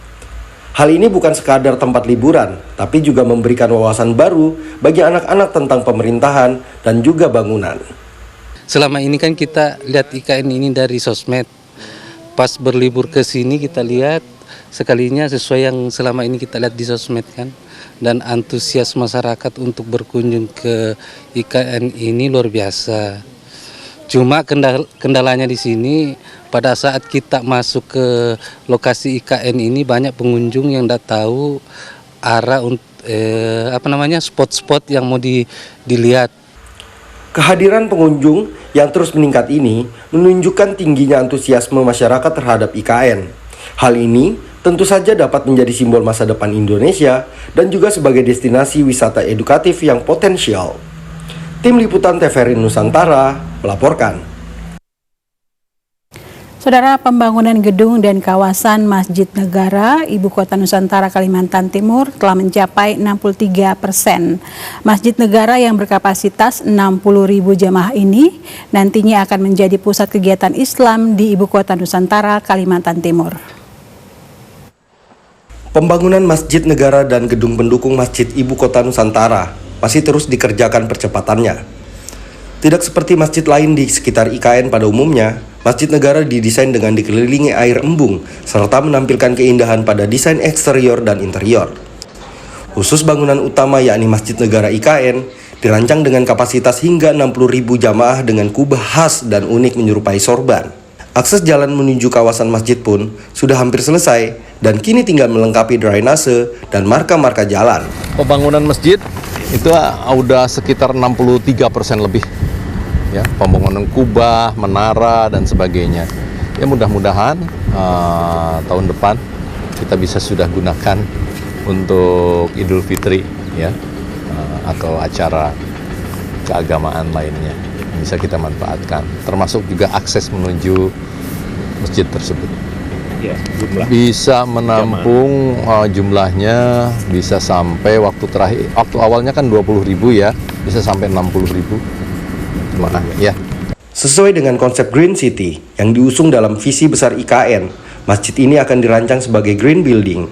Hal ini bukan sekadar tempat liburan, tapi juga memberikan wawasan baru bagi anak-anak tentang pemerintahan dan juga bangunan. Selama ini kan kita lihat IKN ini dari sosmed. Pas berlibur ke sini kita lihat sekalinya sesuai yang selama ini kita lihat di sosmed kan. Dan antusias masyarakat untuk berkunjung ke IKN ini luar biasa. Cuma kendalanya di sini pada saat kita masuk ke lokasi IKN ini banyak pengunjung yang tidak tahu arah spot-spot yang mau dilihat. Kehadiran pengunjung yang terus meningkat ini menunjukkan tingginya antusiasme masyarakat terhadap IKN. Hal ini tentu saja dapat menjadi simbol masa depan Indonesia dan juga sebagai destinasi wisata edukatif yang potensial. Tim Liputan TVRI Nusantara melaporkan. Saudara, pembangunan gedung dan kawasan Masjid Negara Ibu Kota Nusantara Kalimantan Timur telah mencapai 63%. Masjid Negara yang berkapasitas 60.000 jamaah ini nantinya akan menjadi pusat kegiatan Islam di Ibu Kota Nusantara Kalimantan Timur. Pembangunan Masjid Negara dan gedung pendukung Masjid Ibu Kota Nusantara masih terus dikerjakan percepatannya. Tidak seperti masjid lain di sekitar IKN pada umumnya, Masjid Negara didesain dengan dikelilingi air embung serta menampilkan keindahan pada desain eksterior dan interior. Khusus bangunan utama yakni Masjid Negara IKN dirancang dengan kapasitas hingga 60.000 jamaah dengan kubah khas dan unik menyerupai sorban. Akses jalan menuju kawasan masjid pun sudah hampir selesai dan kini tinggal melengkapi drainase dan marka-marka jalan. Pembangunan masjid itu udah sekitar 63% lebih. Ya, pembangunan kubah, menara dan sebagainya. Ya mudah-mudahan tahun depan kita bisa sudah gunakan untuk Idul Fitri ya atau acara keagamaan lainnya bisa kita manfaatkan. Termasuk juga akses menuju masjid tersebut. Ya, bisa menampung jumlahnya bisa sampai waktu awalnya kan 20.000 ya, bisa sampai 60.000. Ya. Sesuai dengan konsep Green City yang diusung dalam visi besar IKN, masjid ini akan dirancang sebagai green building,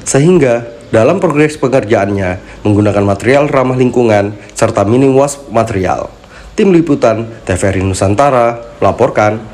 sehingga dalam progres pengerjaannya menggunakan material ramah lingkungan serta minim waste material. Tim Liputan TVRI Nusantara melaporkan.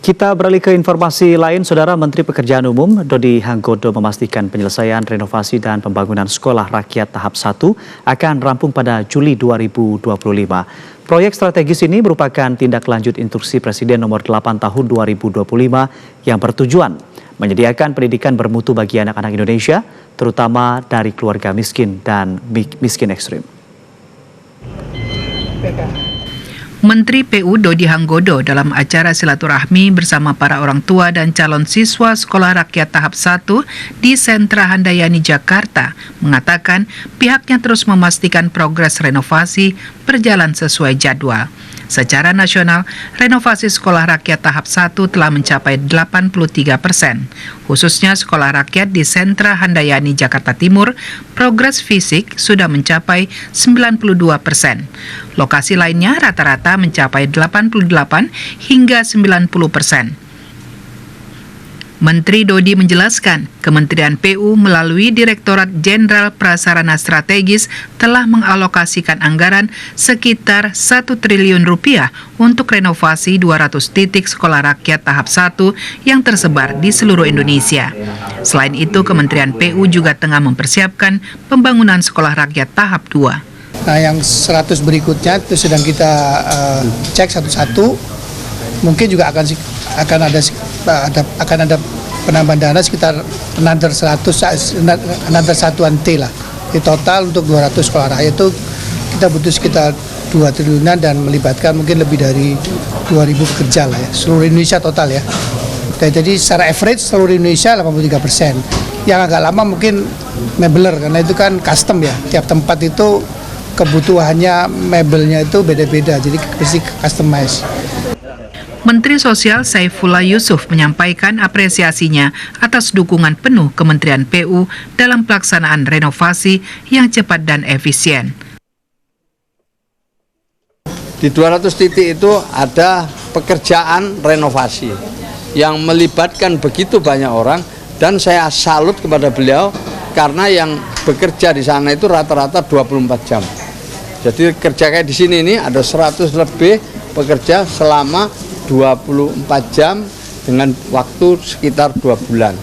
Kita beralih ke informasi lain. Saudara, Menteri Pekerjaan Umum Dodi Hanggodo memastikan penyelesaian renovasi dan pembangunan sekolah rakyat tahap 1 akan rampung pada Juli 2025. Proyek strategis ini merupakan tindak lanjut instruksi Presiden nomor 8 tahun 2025 yang bertujuan menyediakan pendidikan bermutu bagi anak-anak Indonesia, terutama dari keluarga miskin dan miskin ekstrim. Menteri PU Dodi Hanggodo dalam acara silaturahmi bersama para orang tua dan calon siswa Sekolah Rakyat Tahap 1 di Sentra Handayani, Jakarta, mengatakan pihaknya terus memastikan progres renovasi berjalan sesuai jadwal. Secara nasional, renovasi Sekolah Rakyat Tahap 1 telah mencapai 83%. Khususnya Sekolah Rakyat di Sentra Handayani, Jakarta Timur, progres fisik sudah mencapai 92%. Lokasi lainnya rata-rata mencapai 88 hingga 90%. Menteri Dodi menjelaskan, Kementerian PU melalui Direktorat Jenderal Prasarana Strategis telah mengalokasikan anggaran sekitar 1 triliun rupiah untuk renovasi 200 titik sekolah rakyat tahap 1 yang tersebar di seluruh Indonesia. Selain itu, Kementerian PU juga tengah mempersiapkan pembangunan sekolah rakyat tahap 2. Nah, yang 100 berikutnya itu sedang kita cek satu-satu. Mungkin juga akan ada penambahan dana sekitar another 1 T lah. Di total untuk 200 sekolah rakyat itu kita butuh sekitar 2 triliunan dan melibatkan mungkin lebih dari 2.000 pekerja lah ya, seluruh Indonesia total ya. Jadi secara average seluruh Indonesia 83%. Yang agak lama mungkin mebler karena itu kan custom ya. Tiap tempat itu kebutuhannya mebelnya itu beda-beda, jadi mesti customize. Menteri Sosial Saifullah Yusuf menyampaikan apresiasinya atas dukungan penuh Kementerian PU dalam pelaksanaan renovasi yang cepat dan efisien. Di 200 titik itu ada pekerjaan renovasi yang melibatkan begitu banyak orang, dan saya salut kepada beliau karena yang bekerja di sana itu rata-rata 24 jam. Jadi kerja kayak di sini ini ada 100 lebih pekerja selama 24 jam dengan waktu sekitar 2 bulan.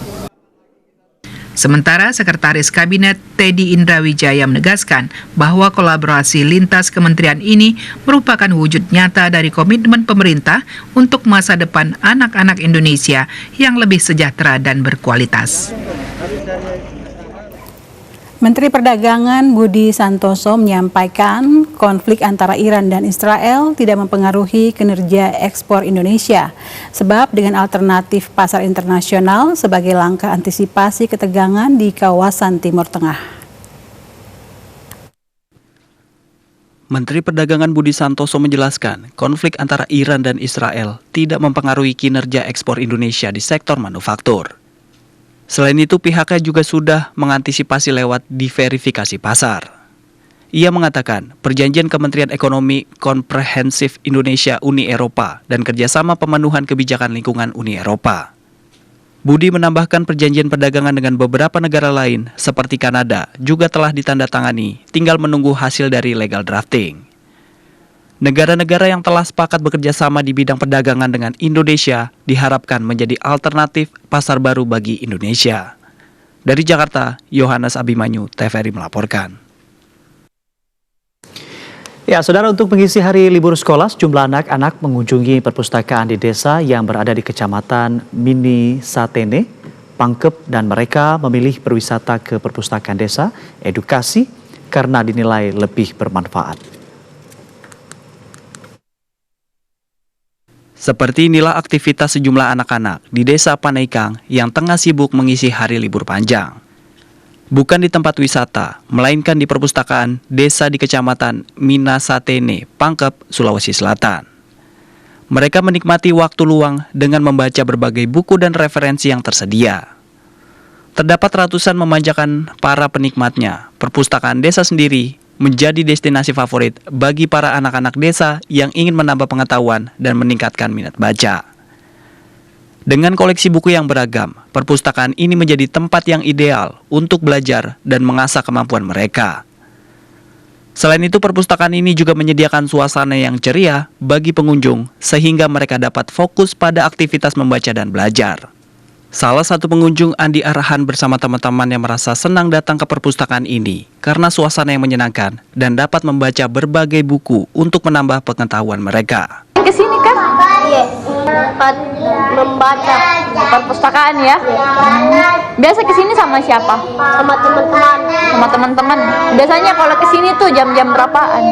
Sementara Sekretaris Kabinet Teddy Indrawijaya menegaskan bahwa kolaborasi lintas kementerian ini merupakan wujud nyata dari komitmen pemerintah untuk masa depan anak-anak Indonesia yang lebih sejahtera dan berkualitas. Menteri Perdagangan Budi Santoso menyampaikan konflik antara Iran dan Israel tidak mempengaruhi kinerja ekspor Indonesia, sebab dengan alternatif pasar internasional sebagai langkah antisipasi ketegangan di kawasan Timur Tengah. Menteri Perdagangan Budi Santoso menjelaskan konflik antara Iran dan Israel tidak mempengaruhi kinerja ekspor Indonesia di sektor manufaktur. Selain itu, pihaknya juga sudah mengantisipasi lewat diverifikasi pasar. Ia mengatakan perjanjian Kementerian Ekonomi Komprehensif Indonesia Uni Eropa dan kerjasama pemenuhan kebijakan lingkungan Uni Eropa. Budi menambahkan perjanjian perdagangan dengan beberapa negara lain seperti Kanada juga telah ditandatangani, tinggal menunggu hasil dari legal drafting. Negara-negara yang telah sepakat bekerja sama di bidang perdagangan dengan Indonesia diharapkan menjadi alternatif pasar baru bagi Indonesia. Dari Jakarta, Yohanes Abimanyu, TVRI melaporkan. Ya, saudara, untuk mengisi hari libur sekolah, sejumlah anak-anak mengunjungi perpustakaan di desa yang berada di Kecamatan Mini Satene, Pangkep, dan mereka memilih berwisata ke perpustakaan desa edukasi karena dinilai lebih bermanfaat. Seperti inilah aktivitas sejumlah anak-anak di Desa Panaikang yang tengah sibuk mengisi hari libur panjang. Bukan di tempat wisata, melainkan di perpustakaan desa di Kecamatan Minasatene, Pangkep, Sulawesi Selatan. Mereka menikmati waktu luang dengan membaca berbagai buku dan referensi yang tersedia. Terdapat ratusan memanjakan para penikmatnya. Perpustakaan desa sendiri menjadi destinasi favorit bagi para anak-anak desa yang ingin menambah pengetahuan dan meningkatkan minat baca. Dengan koleksi buku yang beragam, perpustakaan ini menjadi tempat yang ideal untuk belajar dan mengasah kemampuan mereka. Selain itu, perpustakaan ini juga menyediakan suasana yang ceria bagi pengunjung sehingga mereka dapat fokus pada aktivitas membaca dan belajar. Salah satu pengunjung, Andi Arhan, bersama teman-teman yang merasa senang datang ke perpustakaan ini karena suasana yang menyenangkan dan dapat membaca berbagai buku untuk menambah pengetahuan mereka. Kesini kan? Iya. tempat membaca perpustakaan ya. Biasa kesini sama siapa? Sama teman-teman. Sama teman-teman. Biasanya kalau kesini tuh jam-jam berapaan?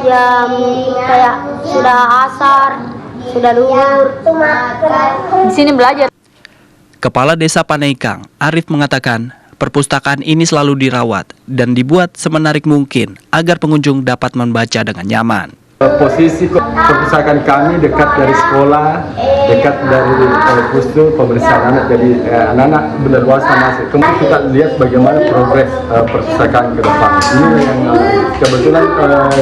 Jam kayak sudah asar, sudah duhur. Di sini belajar. Kepala Desa Panaikang, Arif mengatakan, perpustakaan ini selalu dirawat dan dibuat semenarik mungkin agar pengunjung dapat membaca dengan nyaman. Posisi perpustakaan kami dekat dari sekolah, dekat dari pustu pemeriksaan anak, jadi anak-anak berleluasa masuk. Kemudian kita lihat bagaimana progres perpustakaan ke depan. Ini yang kebetulan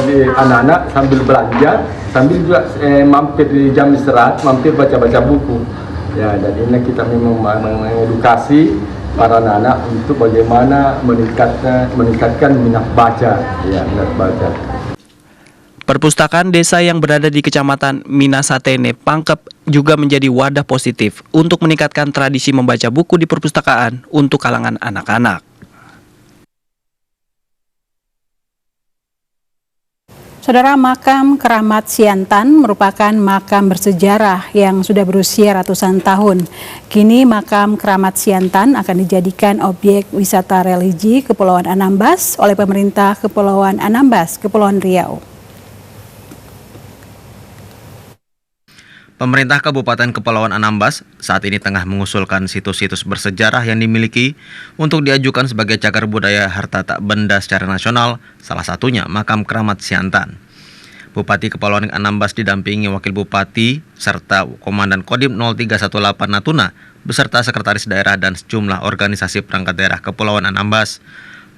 di anak-anak sambil belanja, sambil juga mampir di jam istirahat, mampir baca-baca buku. Ya, dan ini kita memang mengedukasi para anak-anak untuk bagaimana meningkatkan minat baca, ya, minat baca. Perpustakaan desa yang berada di Kecamatan Minasatene, Pangkep juga menjadi wadah positif untuk meningkatkan tradisi membaca buku di perpustakaan untuk kalangan anak-anak. Saudara, makam Keramat Siantan merupakan makam bersejarah yang sudah berusia ratusan tahun. Kini makam Keramat Siantan akan dijadikan objek wisata religi Kepulauan Anambas oleh pemerintah Kepulauan Anambas, Kepulauan Riau. Pemerintah Kabupaten Kepulauan Anambas saat ini tengah mengusulkan situs-situs bersejarah yang dimiliki untuk diajukan sebagai cagar budaya harta tak benda secara nasional, salah satunya makam Keramat Siantan. Bupati Kepulauan Anambas didampingi Wakil Bupati serta Komandan Kodim 0318 Natuna beserta Sekretaris Daerah dan sejumlah organisasi perangkat daerah Kepulauan Anambas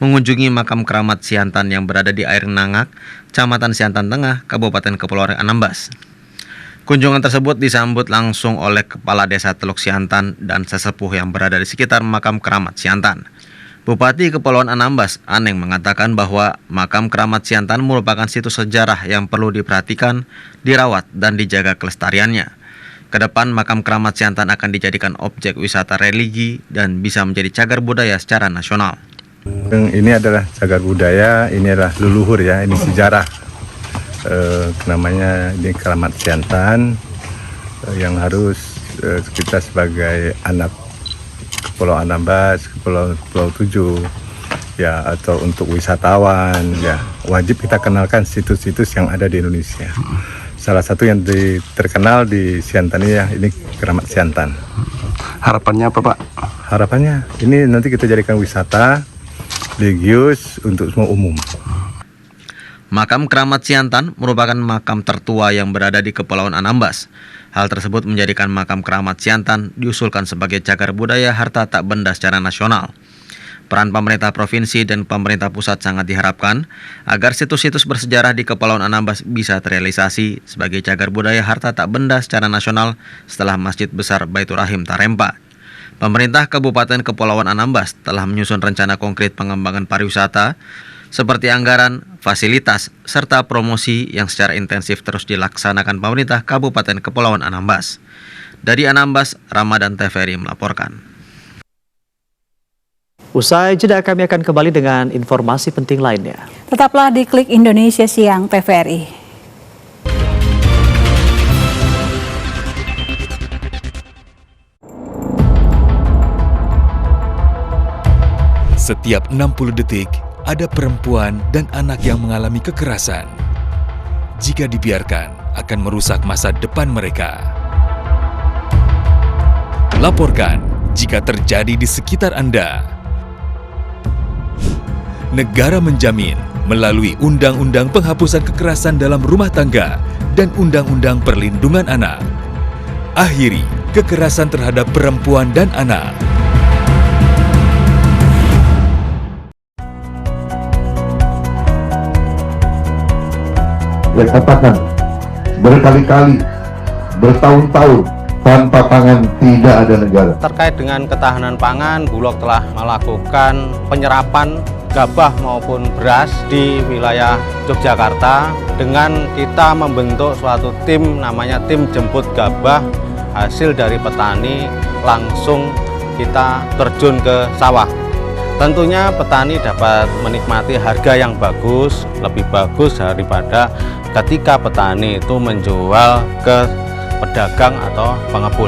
mengunjungi makam Keramat Siantan yang berada di Air Nangak, Kecamatan Siantan Tengah, Kabupaten Kepulauan Anambas. Kunjungan tersebut disambut langsung oleh Kepala Desa Teluk Siantan dan sesepuh yang berada di sekitar makam Keramat Siantan. Bupati Kepulauan Anambas, Aneng, mengatakan bahwa makam Keramat Siantan merupakan situs sejarah yang perlu diperhatikan, dirawat, dan dijaga kelestariannya. Kedepan makam Keramat Siantan akan dijadikan objek wisata religi dan bisa menjadi cagar budaya secara nasional. Ini adalah cagar budaya, ini adalah leluhur ya, ini sejarah. Namanya di Keramat Siantan yang harus kita sebagai anak Kepulauan Anambas, Pulau 7 ya, atau untuk wisatawan ya, wajib kita kenalkan situs-situs yang ada di Indonesia. Salah satu yang terkenal di Siantan ini Keramat Siantan. Harapannya apa, Pak? Harapannya ini nanti kita jadikan wisata religius untuk semua umum. Makam Keramat Siantan merupakan makam tertua yang berada di Kepulauan Anambas. Hal tersebut menjadikan makam Keramat Siantan diusulkan sebagai cagar budaya harta tak benda secara nasional. Peran pemerintah provinsi dan pemerintah pusat sangat diharapkan agar situs-situs bersejarah di Kepulauan Anambas bisa terrealisasi sebagai cagar budaya harta tak benda secara nasional setelah Masjid Besar Baitur Rahim Tarempa. Pemerintah Kabupaten Kepulauan Anambas telah menyusun rencana konkret pengembangan pariwisata seperti anggaran, fasilitas, serta promosi yang secara intensif terus dilaksanakan pemerintah Kabupaten Kepulauan Anambas. Dari Anambas, Ramadan TVRI melaporkan. Usai jeda kami akan kembali dengan informasi penting lainnya. Tetaplah di Klik Indonesia Siang TVRI. Setiap 60 detik, ada perempuan dan anak yang mengalami kekerasan. Jika dibiarkan, akan merusak masa depan mereka. Laporkan jika terjadi di sekitar Anda. Negara menjamin melalui Undang-Undang Penghapusan Kekerasan dalam Rumah Tangga dan Undang-Undang Perlindungan Anak. Akhiri kekerasan terhadap perempuan dan anak. Saya katakan berkali-kali, bertahun-tahun, tanpa pangan tidak ada negara. Terkait dengan ketahanan pangan, Bulog telah melakukan penyerapan gabah maupun beras di wilayah Yogyakarta dengan kita membentuk suatu tim namanya tim jemput gabah hasil dari petani, langsung kita terjun ke sawah. Tentunya petani dapat menikmati harga yang bagus, lebih bagus daripada ketika petani itu menjual ke pedagang atau pengepul.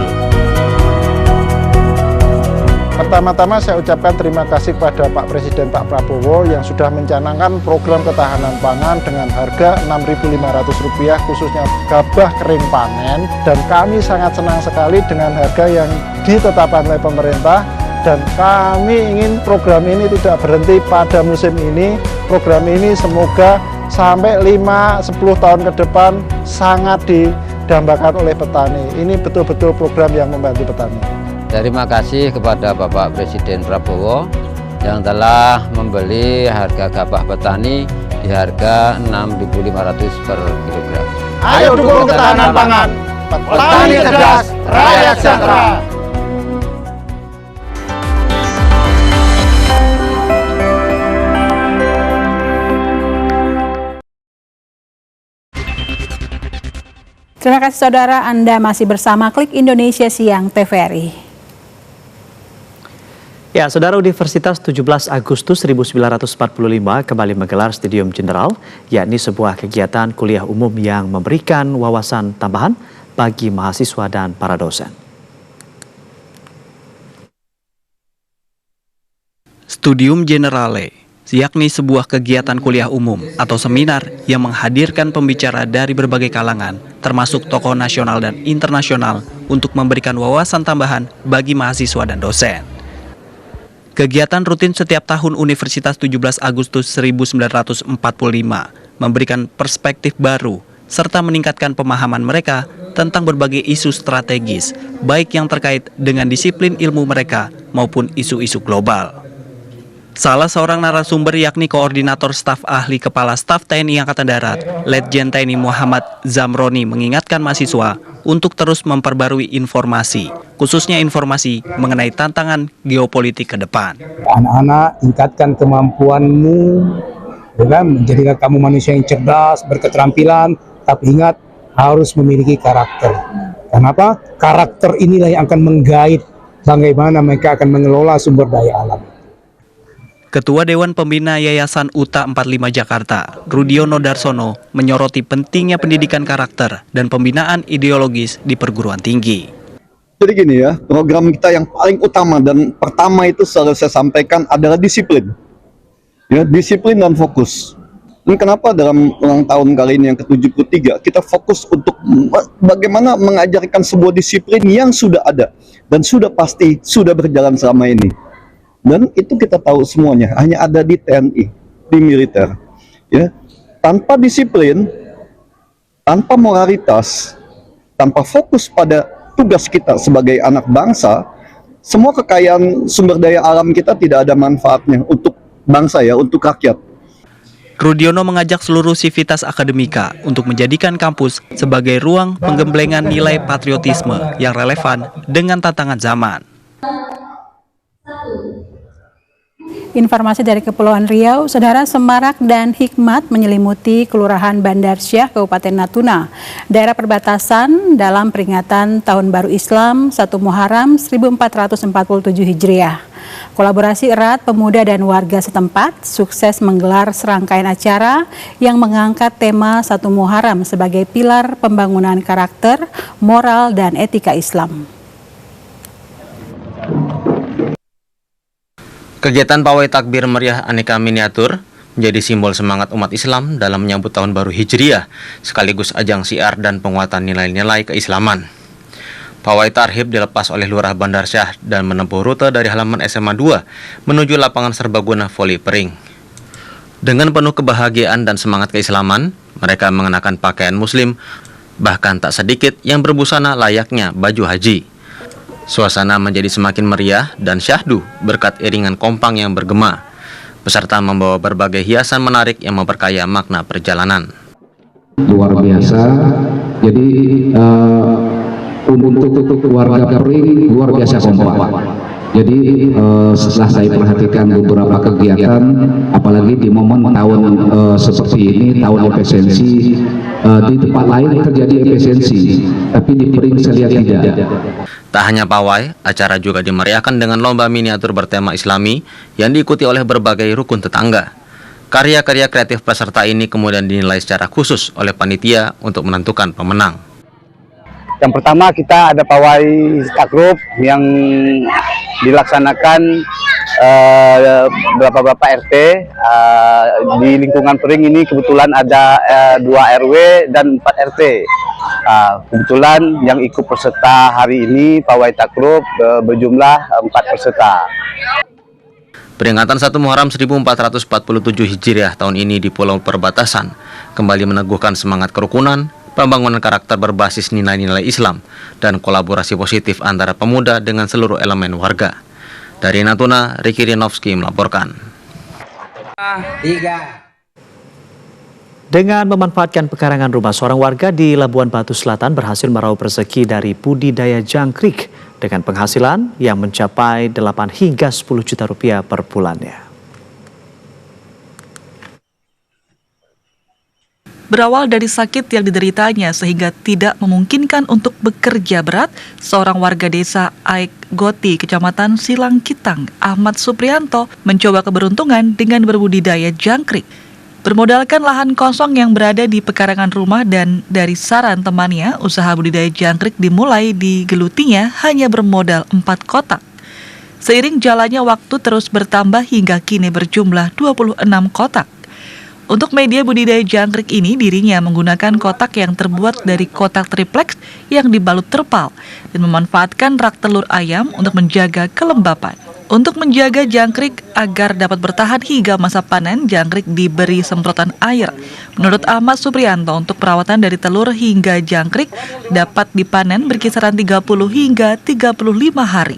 Pertama-tama saya ucapkan terima kasih kepada Pak Presiden Pak Prabowo yang sudah mencanangkan program ketahanan pangan dengan harga Rp6.500 khususnya gabah kering panen, dan kami sangat senang sekali dengan harga yang ditetapkan oleh pemerintah, dan kami ingin program ini tidak berhenti pada musim ini. Program ini semoga sampai 5-10 tahun ke depan sangat didambakan oleh petani. Ini betul-betul program yang membantu petani. Terima kasih kepada Bapak Presiden Prabowo yang telah membeli harga gabah petani di harga Rp6.500 per kilogram. Ayo dukung ketahanan pangan, petani cerdas, rakyat sejahtera. Terima kasih saudara, Anda masih bersama Klik Indonesia Siang TVRI. Ya, Saudara, Universitas 17 Agustus 1945 kembali menggelar Studium General, yakni sebuah kegiatan kuliah umum yang memberikan wawasan tambahan bagi mahasiswa dan para dosen. Studium Generale, yakni sebuah kegiatan kuliah umum atau seminar yang menghadirkan pembicara dari berbagai kalangan, termasuk tokoh nasional dan internasional, untuk memberikan wawasan tambahan bagi mahasiswa dan dosen. Kegiatan rutin setiap tahun Universitas 17 Agustus 1945 memberikan perspektif baru serta meningkatkan pemahaman mereka tentang berbagai isu strategis, baik yang terkait dengan disiplin ilmu mereka maupun isu-isu global. Salah seorang narasumber yakni Koordinator Staf Ahli Kepala Staf TNI Angkatan Darat, Letjen TNI Muhammad Zamroni, mengingatkan mahasiswa untuk terus memperbarui informasi, khususnya informasi mengenai tantangan geopolitik ke depan. Anak-anak, tingkatkan kemampuanmu, dengan menjadikan kamu manusia yang cerdas, berketerampilan, tapi ingat harus memiliki karakter. Kenapa? Karakter inilah yang akan menggait bagaimana mereka akan mengelola sumber daya alam. Ketua Dewan Pembina Yayasan UTA 45 Jakarta, Rudiono Darsono, menyoroti pentingnya pendidikan karakter dan pembinaan ideologis di perguruan tinggi. Jadi gini ya, program kita yang paling utama dan pertama itu selalu saya sampaikan adalah disiplin. Ya, disiplin dan fokus. Dan kenapa dalam ulang tahun kali ini yang ke-73 kita fokus untuk bagaimana mengajarkan sebuah disiplin yang sudah ada dan sudah pasti sudah berjalan selama ini. Dan itu kita tahu semuanya hanya ada di TNI, di militer. Ya, tanpa disiplin, tanpa moralitas, tanpa fokus pada tugas kita sebagai anak bangsa, semua kekayaan sumber daya alam kita tidak ada manfaatnya untuk bangsa ya, untuk rakyat. Rudiono mengajak seluruh sivitas akademika untuk menjadikan kampus sebagai ruang penggemblengan nilai patriotisme yang relevan dengan tantangan zaman. Informasi dari Kepulauan Riau, Saudara, semarak dan hikmat menyelimuti Kelurahan Bandar Syah, Kabupaten Natuna, daerah perbatasan dalam peringatan Tahun Baru Islam 1 Muharram 1447 Hijriah. Kolaborasi erat pemuda dan warga setempat sukses menggelar serangkaian acara yang mengangkat tema 1 Muharram sebagai pilar pembangunan karakter, moral, dan etika Islam. Kegiatan pawai takbir meriah aneka miniatur menjadi simbol semangat umat Islam dalam menyambut Tahun Baru Hijriah, sekaligus ajang syiar dan penguatan nilai-nilai keislaman. Pawai tarhib dilepas oleh Lurah Bandar Syah dan menempuh rute dari halaman SMA 2 menuju lapangan serbaguna voli Pering. Dengan penuh kebahagiaan dan semangat keislaman, mereka mengenakan pakaian muslim, bahkan tak sedikit yang berbusana layaknya baju haji. Suasana menjadi semakin meriah dan syahdu berkat iringan kompang yang bergema. Peserta membawa berbagai hiasan menarik yang memperkaya makna perjalanan. Luar biasa. Jadi untuk warga Pering luar biasa kompak. Jadi setelah saya perhatikan beberapa kegiatan, apalagi di momen tahun seperti ini, tahun efisiensi, di tempat lain terjadi efisiensi, tapi di Pering saya lihat tidak. Tak hanya pawai, acara juga dimeriahkan dengan lomba miniatur bertema Islami yang diikuti oleh berbagai rukun tetangga. Karya-karya kreatif peserta ini kemudian dinilai secara khusus oleh panitia untuk menentukan pemenang. Yang pertama kita ada pawai takrub yang dilaksanakan bapak-bapak RT di lingkungan Pering ini kebetulan ada 2 RW dan 4 RT. Kebetulan yang ikut peserta hari ini pawai takrub berjumlah 4 peserta. Peringatan 1 Muharram 1447 Hijriah tahun ini di Pulau Perbatasan kembali meneguhkan semangat kerukunan, pembangunan karakter berbasis nilai-nilai Islam, dan kolaborasi positif antara pemuda dengan seluruh elemen warga. Dari Natuna, Ricky Rinovski melaporkan. Dengan memanfaatkan pekarangan rumah, seorang warga di Labuan Batu Selatan berhasil meraup rezeki dari budidaya jangkrik dengan penghasilan yang mencapai 8 hingga 10 juta rupiah per bulannya. Berawal dari sakit yang dideritanya sehingga tidak memungkinkan untuk bekerja berat, seorang warga desa Aik Goti, Kecamatan Silangkitang, Ahmad Suprianto, mencoba keberuntungan dengan berbudidaya jangkrik. Bermodalkan lahan kosong yang berada di pekarangan rumah dan dari saran temannya, usaha budidaya jangkrik dimulai digelutinya hanya bermodal 4 kotak. Seiring jalannya waktu terus bertambah hingga kini berjumlah 26 kotak. Untuk media budidaya jangkrik ini, dirinya menggunakan kotak yang terbuat dari kotak triplex yang dibalut terpal dan memanfaatkan rak telur ayam untuk menjaga kelembapan. Untuk menjaga jangkrik agar dapat bertahan hingga masa panen, jangkrik diberi semprotan air. Menurut Ahmad Suprianto, untuk perawatan dari telur hingga jangkrik dapat dipanen berkisaran 30 hingga 35 hari.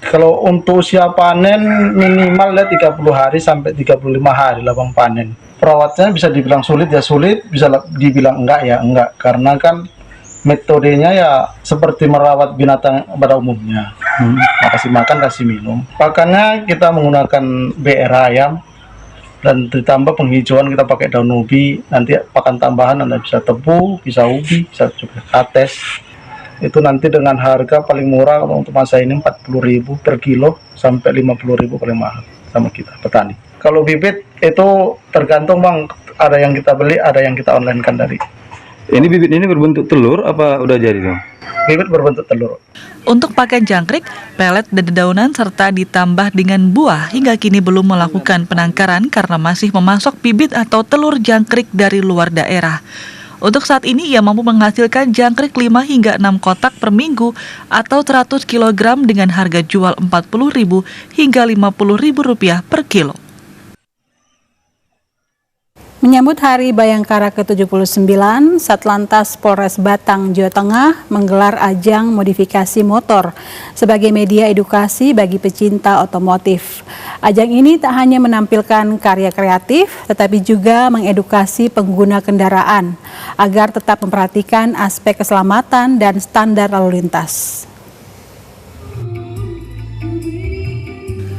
Kalau untuk usia panen minimal 30 hari sampai 35 hari labang panen. Perawatannya bisa dibilang sulit ya sulit, bisa dibilang enggak ya enggak, karena kan metodenya ya seperti merawat binatang pada umumnya. Kasih makan, kasih minum. Pakannya kita menggunakan BR ayam dan ditambah penghijauan kita pakai daun ubi. Nanti pakan tambahan Anda bisa tebu, bisa ubi, bisa juga kates. Itu nanti dengan harga paling murah kalau untuk masa ini 40.000 per kilo sampai 50.000 paling mahal sama kita petani. Kalau bibit itu tergantung Bang, ada yang kita beli, ada yang kita online-kan dari. Ini bibit ini berbentuk telur apa udah jadi dong? Bibit berbentuk telur. Untuk pakan jangkrik, pelet dan dedaunan serta ditambah dengan buah hingga kini belum melakukan penangkaran karena masih memasok bibit atau telur jangkrik dari luar daerah. Untuk saat ini ia mampu menghasilkan jangkrik 5 hingga 6 kotak per minggu atau 100 kg dengan harga jual Rp40.000 hingga Rp50.000 per kilo. Menyambut Hari Bayangkara ke-79, Satlantas Polres Batang, Jawa Tengah menggelar ajang modifikasi motor sebagai media edukasi bagi pecinta otomotif. Ajang ini tak hanya menampilkan karya kreatif, tetapi juga mengedukasi pengguna kendaraan agar tetap memperhatikan aspek keselamatan dan standar lalu lintas.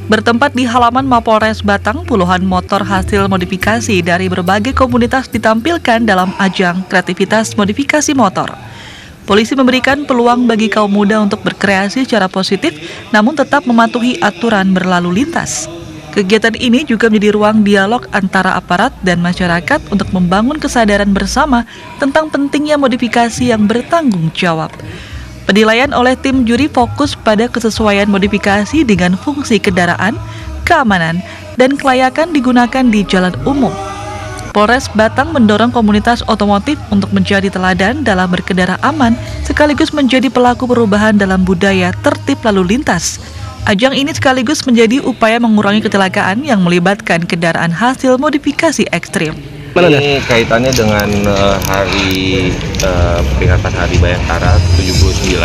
Bertempat di halaman Mapolres Batang, puluhan motor hasil modifikasi dari berbagai komunitas ditampilkan dalam ajang kreativitas modifikasi motor. Polisi memberikan peluang bagi kaum muda untuk berkreasi secara positif, namun tetap mematuhi aturan berlalu lintas. Kegiatan ini juga menjadi ruang dialog antara aparat dan masyarakat untuk membangun kesadaran bersama tentang pentingnya modifikasi yang bertanggung jawab. Penilaian oleh tim juri fokus pada kesesuaian modifikasi dengan fungsi kendaraan, keamanan, dan kelayakan digunakan di jalan umum. Polres Batang mendorong komunitas otomotif untuk menjadi teladan dalam berkendara aman, sekaligus menjadi pelaku perubahan dalam budaya tertib lalu lintas. Ajang ini sekaligus menjadi upaya mengurangi kecelakaan yang melibatkan kendaraan hasil modifikasi ekstrim. Ini kaitannya dengan peringatan Hari Bayangkara 79.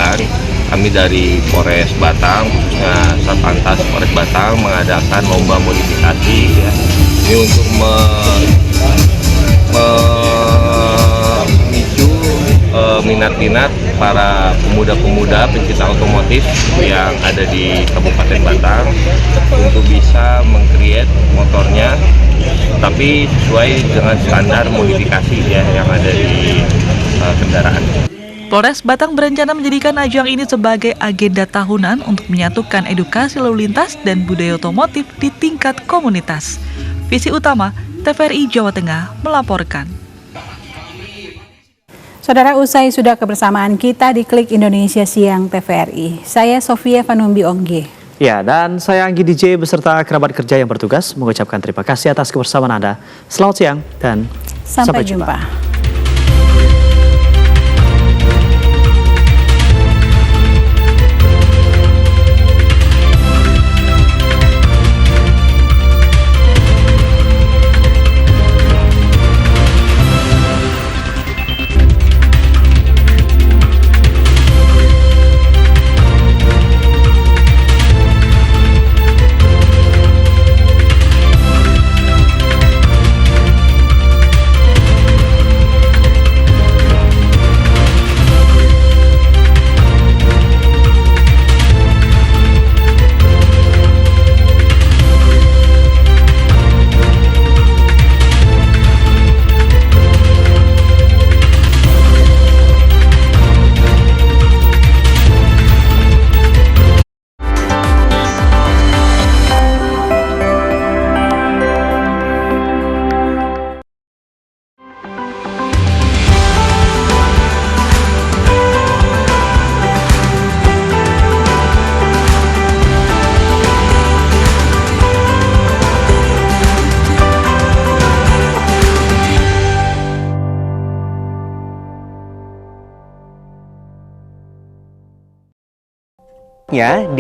Kami dari Polres Batang, khususnya Satlantas Polres Batang, mengadakan lomba modifikasi ya. Ini untuk memicu minat-minat para pemuda-pemuda pencinta otomotif yang ada di Kabupaten Batang untuk bisa meng-create motornya tapi sesuai dengan standar modifikasi ya yang ada di kendaraan. Polres Batang berencana menjadikan ajang ini sebagai agenda tahunan untuk menyatukan edukasi lalu lintas dan budaya otomotif di tingkat komunitas. Visi Utama, TVRI Jawa Tengah melaporkan. Saudara, usai sudah kebersamaan kita di Klik Indonesia Siang TVRI. Saya Sofia Vanumbi Ongge. Ya, dan saya Anggi DJ beserta kerabat kerja yang bertugas mengucapkan terima kasih atas kebersamaan Anda. Selamat siang dan sampai jumpa.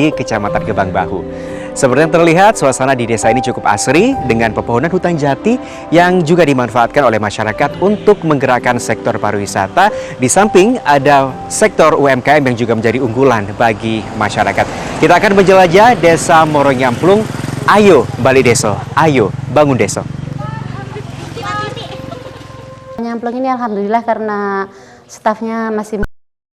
Di Kecamatan Gebang Bahu. Seperti yang terlihat, suasana di desa ini cukup asri dengan pepohonan hutan jati yang juga dimanfaatkan oleh masyarakat untuk menggerakkan sektor pariwisata. Di samping ada sektor UMKM yang juga menjadi unggulan bagi masyarakat. Kita akan menjelajah Desa Moronyamplung. Ayo Bali Deso, ayo bangun deso. Nyamplung ini alhamdulillah karena stafnya masih